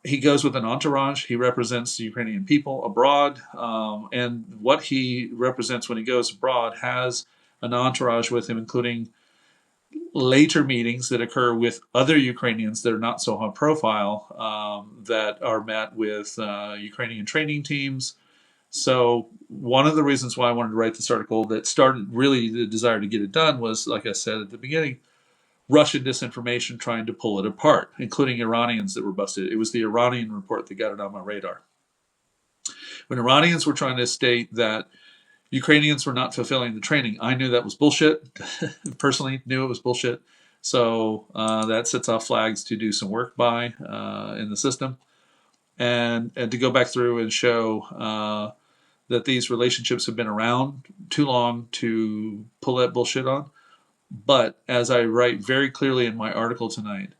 He goes with an entourage. He represents the Ukrainian people abroad. And what he represents when he goes abroad has an entourage with him, including later meetings that occur with other Ukrainians that are not so high profile, that are met with Ukrainian training teams. So one of the reasons why I wanted to write this article, that started really the desire to get it done, was, like I said at the beginning, Russian disinformation trying to pull it apart, including Iranians that were busted. It was the Iranian report that got it on my radar. When Iranians were trying to state that Ukrainians were not fulfilling the training, I knew that was bullshit. Personally, knew it was bullshit. So that sets off flags to do some work by in the system, and to go back through and show that these relationships have been around too long to pull that bullshit on. But as I write very clearly in my article tonight,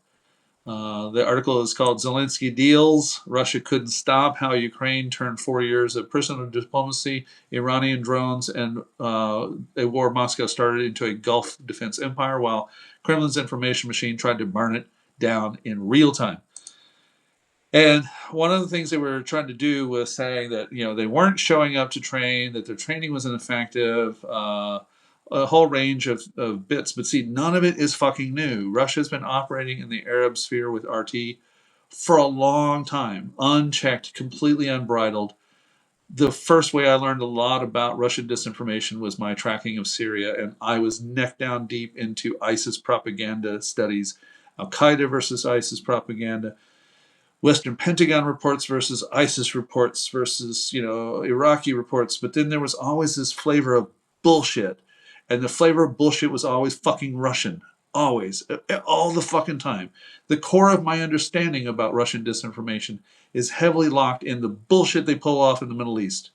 the article is called Zelenskyy Deals, Russia Couldn't Stop, How Ukraine Turned 4 Years of Personal Diplomacy, Iranian Drones, and a war Moscow started into a Gulf defense empire, while Kremlin's information machine tried to burn it down in real time. And one of the things they were trying to do was saying that, they weren't showing up to train, that their training was ineffective, a whole range of bits. But see, none of it is fucking new. Russia's been operating in the Arab sphere with RT for a long time, unchecked, completely unbridled. the first way I learned a lot about Russian disinformation was my tracking of Syria, and I was neck down deep into ISIS propaganda studies, Al Qaeda versus ISIS propaganda, Western Pentagon reports versus ISIS reports versus, Iraqi reports. But then there was always this flavor of bullshit. And the flavor of bullshit was always fucking Russian. Always. All the fucking time. The core of my understanding about Russian disinformation is heavily locked in the bullshit they pull off in the Middle East.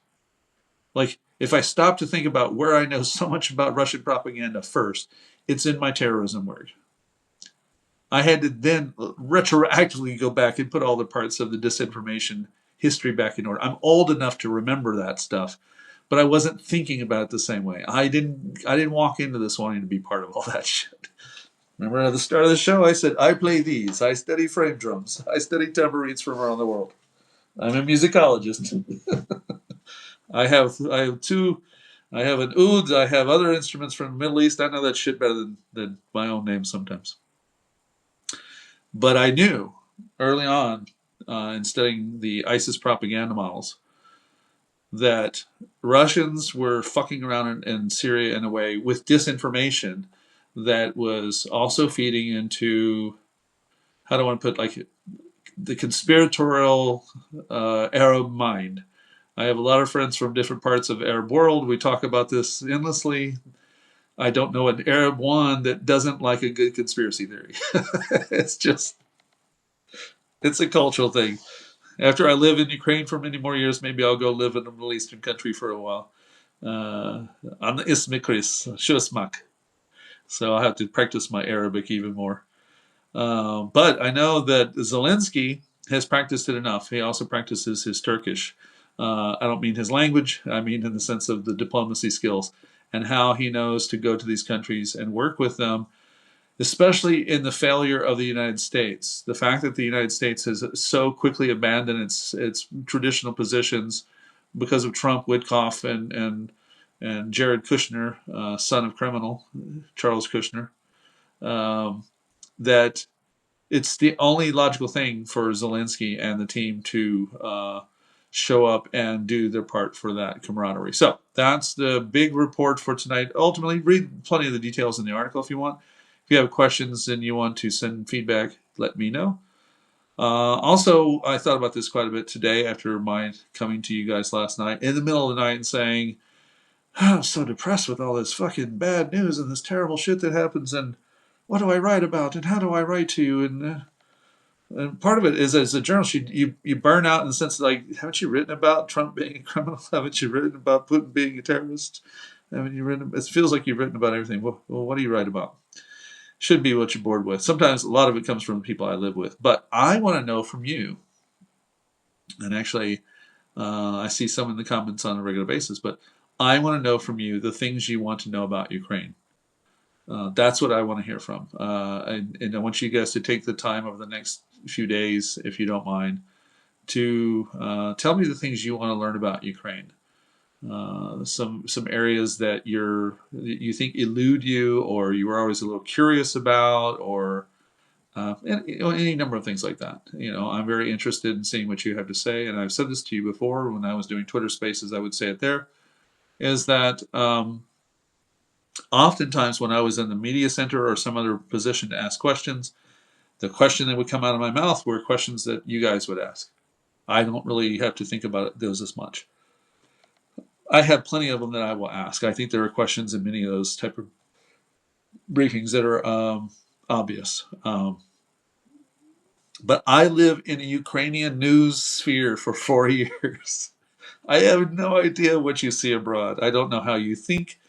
Like, if I stop to think about where I know so much about Russian propaganda first, it's in my terrorism work. I had to then retroactively go back and put all the parts of the disinformation history back in order. I'm old enough to remember that stuff, but I wasn't thinking about it the same way. I didn't walk into this wanting to be part of all that shit. Remember at the start of the show, I said, I play these. I study frame drums. I study tambourines from around the world. I'm a musicologist. I have two. I have an oud. I have other instruments from the Middle East. I know that shit better than my own name sometimes. But I knew early on in studying the ISIS propaganda models that Russians were fucking around in Syria in a way with disinformation that was also feeding into, how do I put, like, the conspiratorial Arab mind. I have a lot of friends from different parts of the Arab world. We talk about this endlessly. I don't know an Arab one that doesn't like a good conspiracy theory. It's a cultural thing. After I live in Ukraine for many more years, maybe I'll go live in a Middle Eastern country for a while. On the Ismikris, Shusmak. So I'll have to practice my Arabic even more. But I know that Zelenskyy has practiced it enough. He also practices his Turkish. I don't mean his language, I mean in the sense of the diplomacy skills and how he knows to go to these countries and work with them, especially in the failure of the United States. The fact that the United States has so quickly abandoned its traditional positions because of Trump, Witkoff, and Jared Kushner, son of criminal Charles Kushner, that it's the only logical thing for Zelenskyy and the team to show up and do their part for that camaraderie. So that's the big report for tonight. Ultimately, read plenty of the details in the article if you want. If you have questions and you want to send feedback, let me know. Also, I thought about this quite a bit today after my coming to you guys last night, in the middle of the night, and saying, oh, I'm so depressed with all this fucking bad news and this terrible shit that happens, and what do I write about, and how do I write to you? And part of it is, as a journalist, you burn out in the sense, like, haven't you written about Trump being a criminal? Haven't you written about Putin being a terrorist? Haven't you written? It feels like you've written about everything. Well, what do you write about? Should be what you're bored with. Sometimes a lot of it comes from the people I live with. But I want to know from you, and actually, I see some in the comments on a regular basis, but I want to know from you the things you want to know about Ukraine. That's what I want to hear from. And I want you guys to take the time over the next few days, if you don't mind, to tell me the things you want to learn about Ukraine. Some areas that you think elude you, or you were always a little curious about, or any number of things like that. I'm very interested in seeing what you have to say, and I've said this to you before when I was doing Twitter Spaces. I would say it there. Is that oftentimes when I was in the media center or some other position to ask questions, the question that would come out of my mouth were questions that you guys would ask. I don't really have to think about those as much. I have plenty of them that I will ask. I think there are questions in many of those type of briefings that are obvious. But I live in a Ukrainian news sphere for 4 years. I have no idea what you see abroad. I don't know how you think.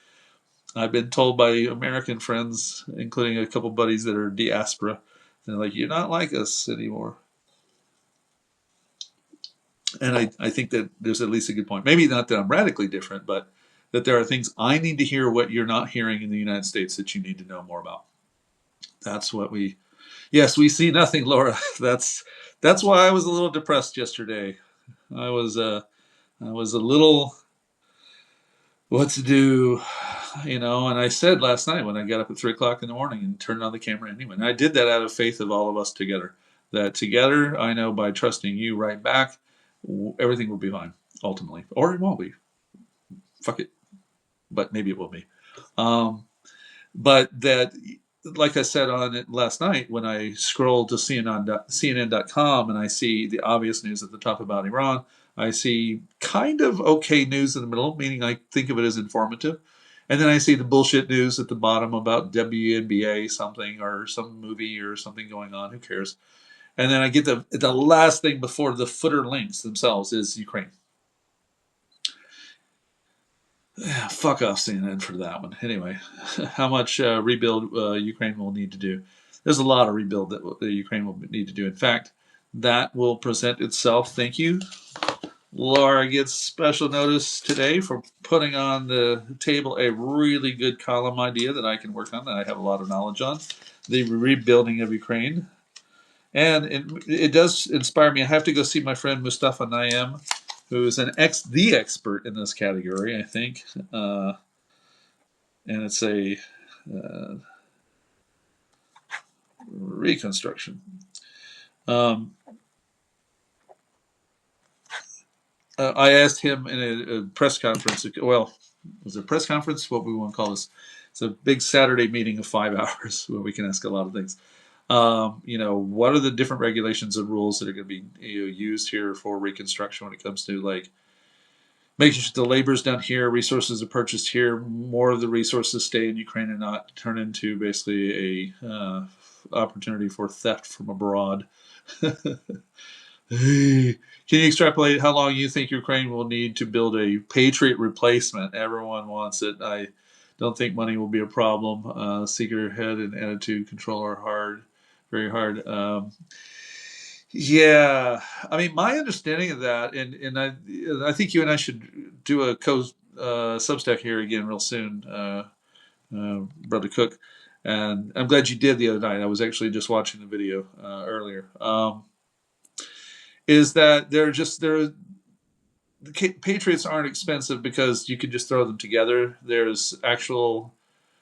I've been told by American friends, including a couple buddies that are diaspora, they're like, you're not like us anymore. And I think that there's at least a good point. Maybe not that I'm radically different, but that there are things I need to hear what you're not hearing in the United States that you need to know more about. That's what yes, we see nothing, Laura. That's why I was a little depressed yesterday. I was a little, what to do, and I said last night when I got up at 3 o'clock in the morning and turned on the camera anyway, and I did that out of faith of all of us together, that together, I know by trusting you right back, everything will be fine. ultimately, or it won't be. Fuck it, but maybe it will be. Um, but that, like I said on it last night, when I scroll to CNN.com and I see the obvious news at the top about Iran, I see kind of okay news in the middle, meaning I think of it as informative. And then I see the bullshit news at the bottom about WNBA something or some movie or something going on. Who cares? And then I get the last thing before the footer links themselves is Ukraine. Yeah, fuck off CNN for that one. Anyway, how much rebuild Ukraine will need to do? There's a lot of rebuild that Ukraine will need to do. In fact, that will present itself. Thank you. Laura gets special notice today for putting on the table a really good column idea that I can work on, that I have a lot of knowledge on. The rebuilding of Ukraine. And it does inspire me. I have to go see my friend Mustafa Nayyem, who is the expert in this category, I think. And it's a reconstruction. I asked him in a press conference. Well, was it a press conference? What we want to call this? It's a big Saturday meeting of 5 hours where we can ask a lot of things. What are the different regulations and rules that are going to be used here for reconstruction when it comes to like making sure the labor is done here, resources are purchased here, more of the resources stay in Ukraine and not turn into basically a opportunity for theft from abroad. Hey, can you extrapolate how long you think Ukraine will need to build a Patriot replacement? Everyone wants it. I don't think money will be a problem. Seeker head and attitude control are hard, very hard. Yeah, I mean, my understanding of that, and I think you and I should do a Substack here again real soon, Brother Cook. And I'm glad you did the other night. I was actually just watching the video earlier. Is that the Patriots aren't expensive because you can just throw them together. There's actual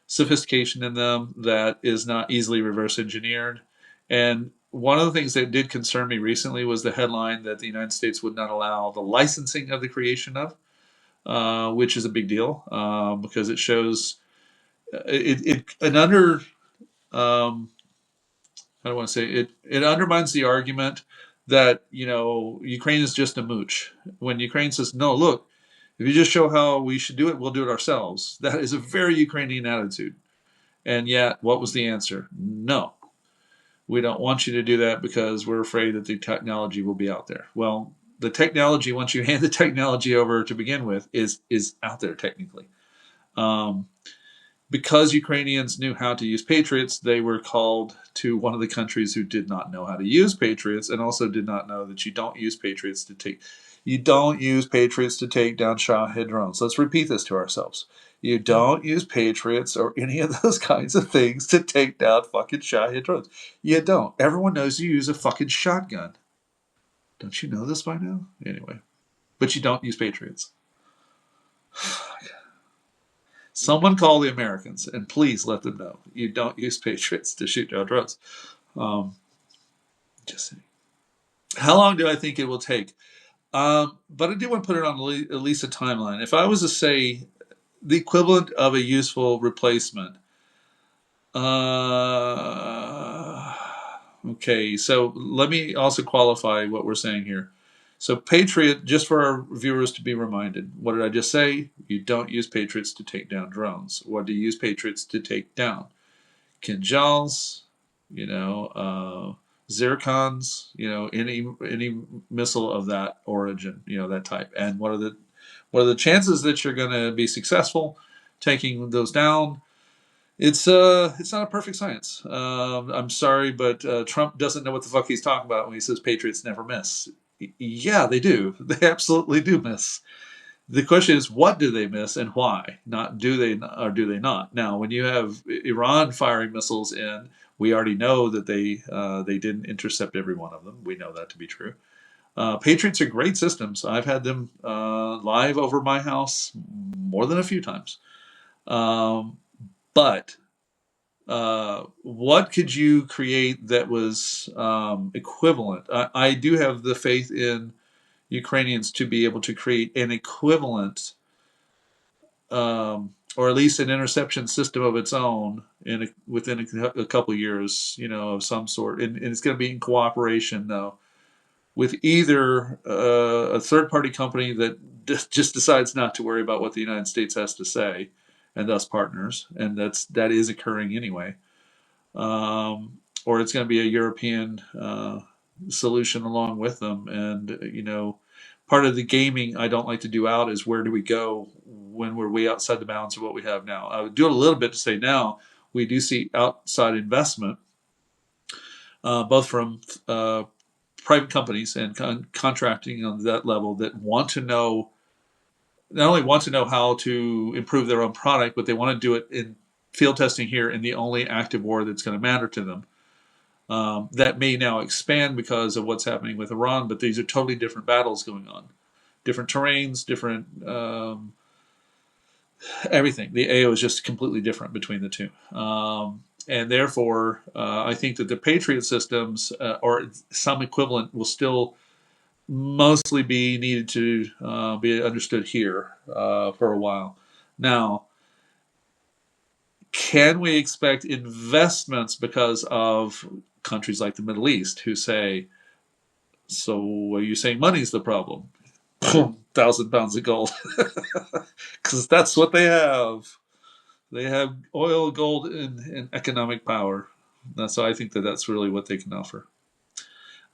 sophistication in them that is not easily reverse engineered. And one of the things that did concern me recently was the headline that the United States would not allow the licensing of the creation of, which is a big deal because it shows it under I don't want to say it. It undermines the argument that Ukraine is just a mooch. When Ukraine says, "No, look, if you just show how we should do it, we'll do it ourselves." That is a very Ukrainian attitude. And yet, what was the answer? No, we don't want you to do that because we're afraid that the technology will be out there. Well, the technology, once you hand the technology over to begin with, is out there technically. Because Ukrainians knew how to use Patriots, they were called to one of the countries who did not know how to use Patriots, and also did not know that you don't use Patriots to take down Shahed drones. Let's repeat this to ourselves. You don't use Patriots or any of those kinds of things to take down fucking Shahed drones. You don't. Everyone knows you use a fucking shotgun. Don't you know this by now? Anyway, but you don't use Patriots. Someone call the Americans and please let them know you don't use Patriots to shoot down drones. Just saying. How long do I think it will take? But I do want to put it on at least a timeline. If I was to say the equivalent of a useful replacement, okay, so let me also qualify what we're saying here. So Patriot, just for our viewers to be reminded, what did I just say? You don't use Patriots to take down drones. What do you use Patriots to take down? Kinjals, Zircons, any missile of that origin, that type. And what are the chances that you're going to be successful taking those down? It's not a perfect science. I'm sorry, but Trump doesn't know what the fuck he's talking about when he says Patriots never miss. Yeah, they do. They absolutely do miss. The question is, what do they miss and why? Not do they or do they not? Now, when you have Iran firing missiles in, we already know that they didn't intercept every one of them. We know that to be true. Patriots are great systems. I've had them live over my house more than a few times. But what could you create that was equivalent? I do have the faith in Ukrainians to be able to create an equivalent, or at least an interception system of its own within a couple of years, of some sort. And it's going to be in cooperation, though, with either a third-party company that just decides not to worry about what the United States has to say, and thus partners, and that is occurring anyway, or it's going to be a European solution along with them. And part of the gaming I don't like to do out is where do we go when we're way outside the bounds of what we have now. I would do it a little bit to say now we do see outside investment, both from private companies and contracting on that level that not only want to know how to improve their own product, but they want to do it in field testing here in the only active war that's going to matter to them. That may now expand because of what's happening with Iran, but these are totally different battles going on. Different terrains, different everything. The AO is just completely different between the two. And therefore, I think that the Patriot systems, or some equivalent, will still mostly be needed to be understood here for a while. Now, can we expect investments because of countries like the Middle East who say, so are you saying money's the problem? 1,000 pounds of gold. Because that's what they have. They have oil, gold, and economic power. So I think that that's really what they can offer.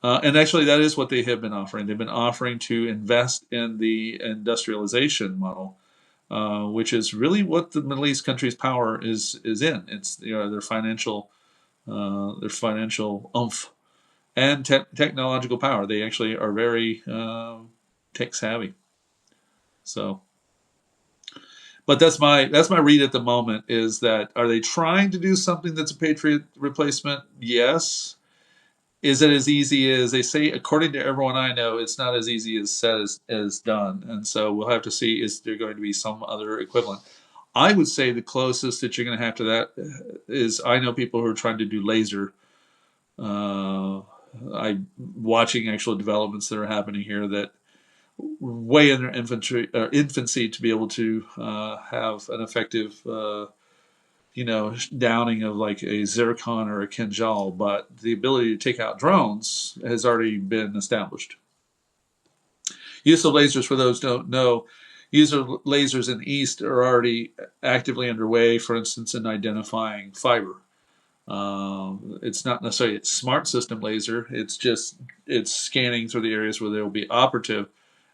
And actually, that is what they have been offering. They've been offering to invest in the industrialization model, which is really what the Middle East countries' power is in. It's their financial oomph and technological power. They actually are very tech savvy. So, but that's my read at the moment. Is that, are they trying to do something that's a Patriot replacement? Yes. Is it as easy as they say? According to everyone I know, it's not as easy as said as done. And so we'll have to see, is there going to be some other equivalent? I would say the closest that you're going to have to that is, I know people who are trying to do laser. I'm watching actual developments that are happening here that way in their infancy to be able to have an effective downing of like a zircon or a kinjal, but the ability to take out drones has already been established. Use of lasers, for those who don't know, use of lasers in the East are already actively underway, for instance, in identifying fiber. It's not necessarily a smart system laser, it's scanning through the areas where they will be operative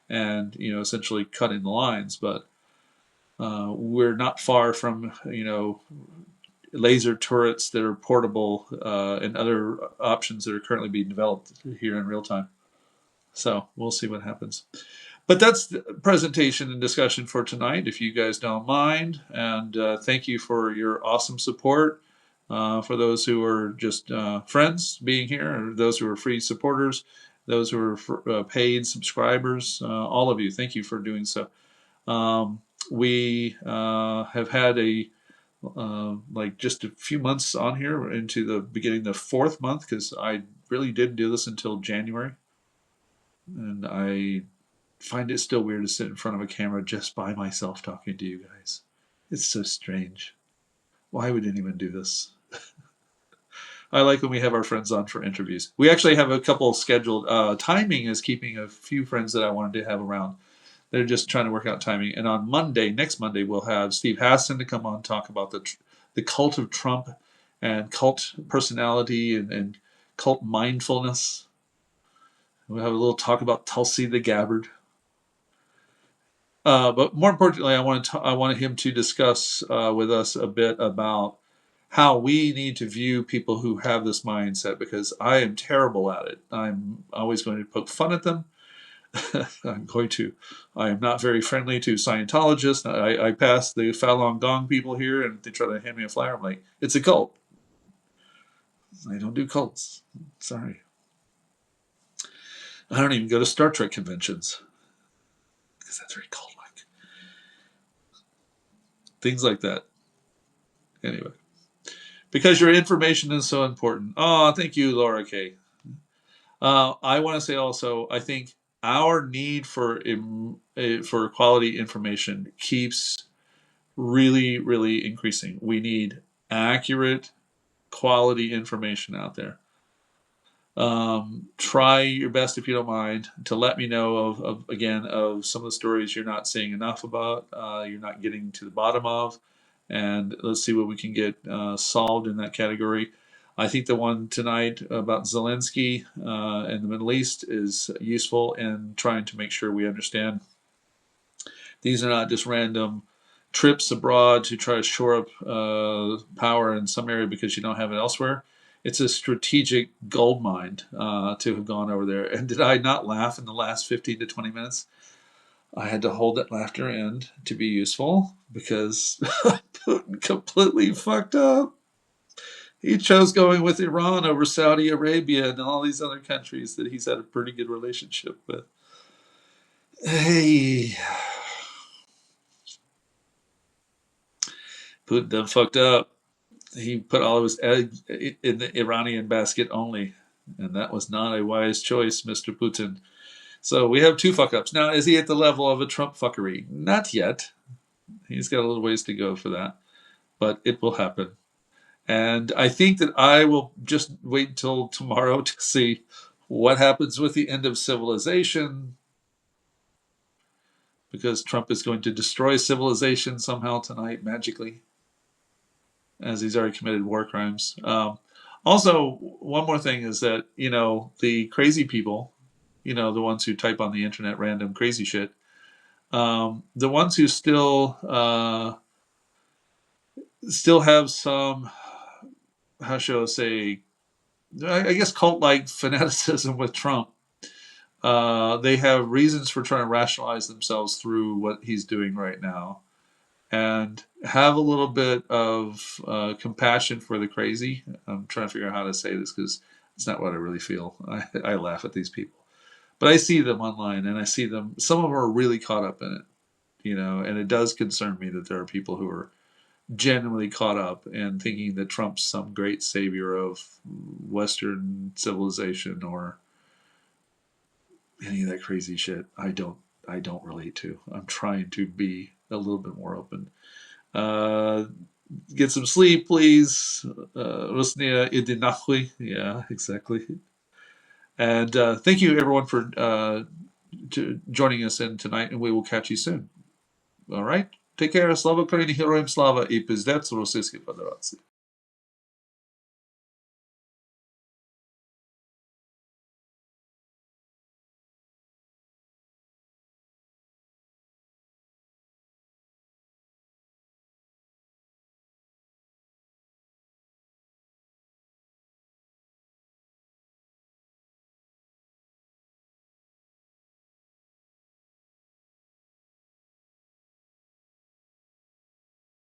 and essentially cutting the lines. But we're not far from laser turrets that are portable and other options that are currently being developed here in real time. So we'll see what happens. But that's the presentation and discussion for tonight, if you guys don't mind. And thank you for your awesome support. For those who are just friends being here, or those who are free supporters, those who are paid subscribers, all of you, thank you for doing so. We have had just a few months on here into the beginning of the 4th month, because I really didn't do this until January. And I find it still weird to sit in front of a camera just by myself talking to you guys. It's so strange. Why would anyone do this? I like when we have our friends on for interviews. We actually have a couple scheduled. Timing is keeping a few friends that I wanted to have around. They're just trying to work out timing. And on next Monday, we'll have Steve Hassan to come on and talk about the cult of Trump and cult personality and cult mindfulness. We'll have a little talk about Tulsi the Gabbard. But more importantly, I wanted him to discuss with us a bit about how we need to view people who have this mindset, because I am terrible at it. I'm always going to poke fun at them. I am not very friendly to Scientologists. I pass the Falun Gong people here and they try to hand me a flyer. I'm like, it's a cult. I don't do cults. Sorry. I don't even go to Star Trek conventions, because that's very cult-like. Things like that. Anyway. Because your information is so important. Oh, thank you, Laura K. I want to say also, I think our need for quality information keeps really, really increasing. We need accurate, quality information out there. Try your best, if you don't mind, to let me know of some of the stories you're not seeing enough about, you're not getting to the bottom of, and let's see what we can get solved in that category. I think the one tonight about Zelenskyy and the Middle East is useful in trying to make sure we understand these are not just random trips abroad to try to shore up power in some area because you don't have it elsewhere. It's a strategic gold mine to have gone over there. And did I not laugh in the last 15 to 20 minutes? I had to hold that laughter in to be useful because Putin completely fucked up. He chose going with Iran over Saudi Arabia and all these other countries that he's had a pretty good relationship with. Hey, Putin done fucked up. He put all of his eggs in the Iranian basket only, and that was not a wise choice, Mr. Putin. So we have two fuck ups. Now, is he at the level of a Trump fuckery? Not yet. He's got a little ways to go for that, but it will happen. And I think that I will just wait until tomorrow to see what happens with the end of civilization, because Trump is going to destroy civilization somehow tonight, magically, as he's already committed war crimes. Also, one more thing is that, the crazy people, the ones who type on the internet random crazy shit, the ones who still have some, how shall I say, I guess cult-like fanaticism with Trump. They have reasons for trying to rationalize themselves through what he's doing right now, and have a little bit of compassion for the crazy. I'm trying to figure out how to say this because it's not what I really feel. I laugh at these people, but I see them online, and I see them. Some of them are really caught up in it, and it does concern me that there are people who are genuinely caught up and thinking that Trump's some great savior of Western civilization or any of that crazy shit. I don't relate to. I'm trying to be a little bit more open. Uh, get some sleep, please. Rusnia idinachui. Yeah, exactly. And thank you, everyone, for joining us in tonight, and we will catch you soon. All right? Take care. Slava Ukraini, Heroям Slava, и пиздец Російській Федерації.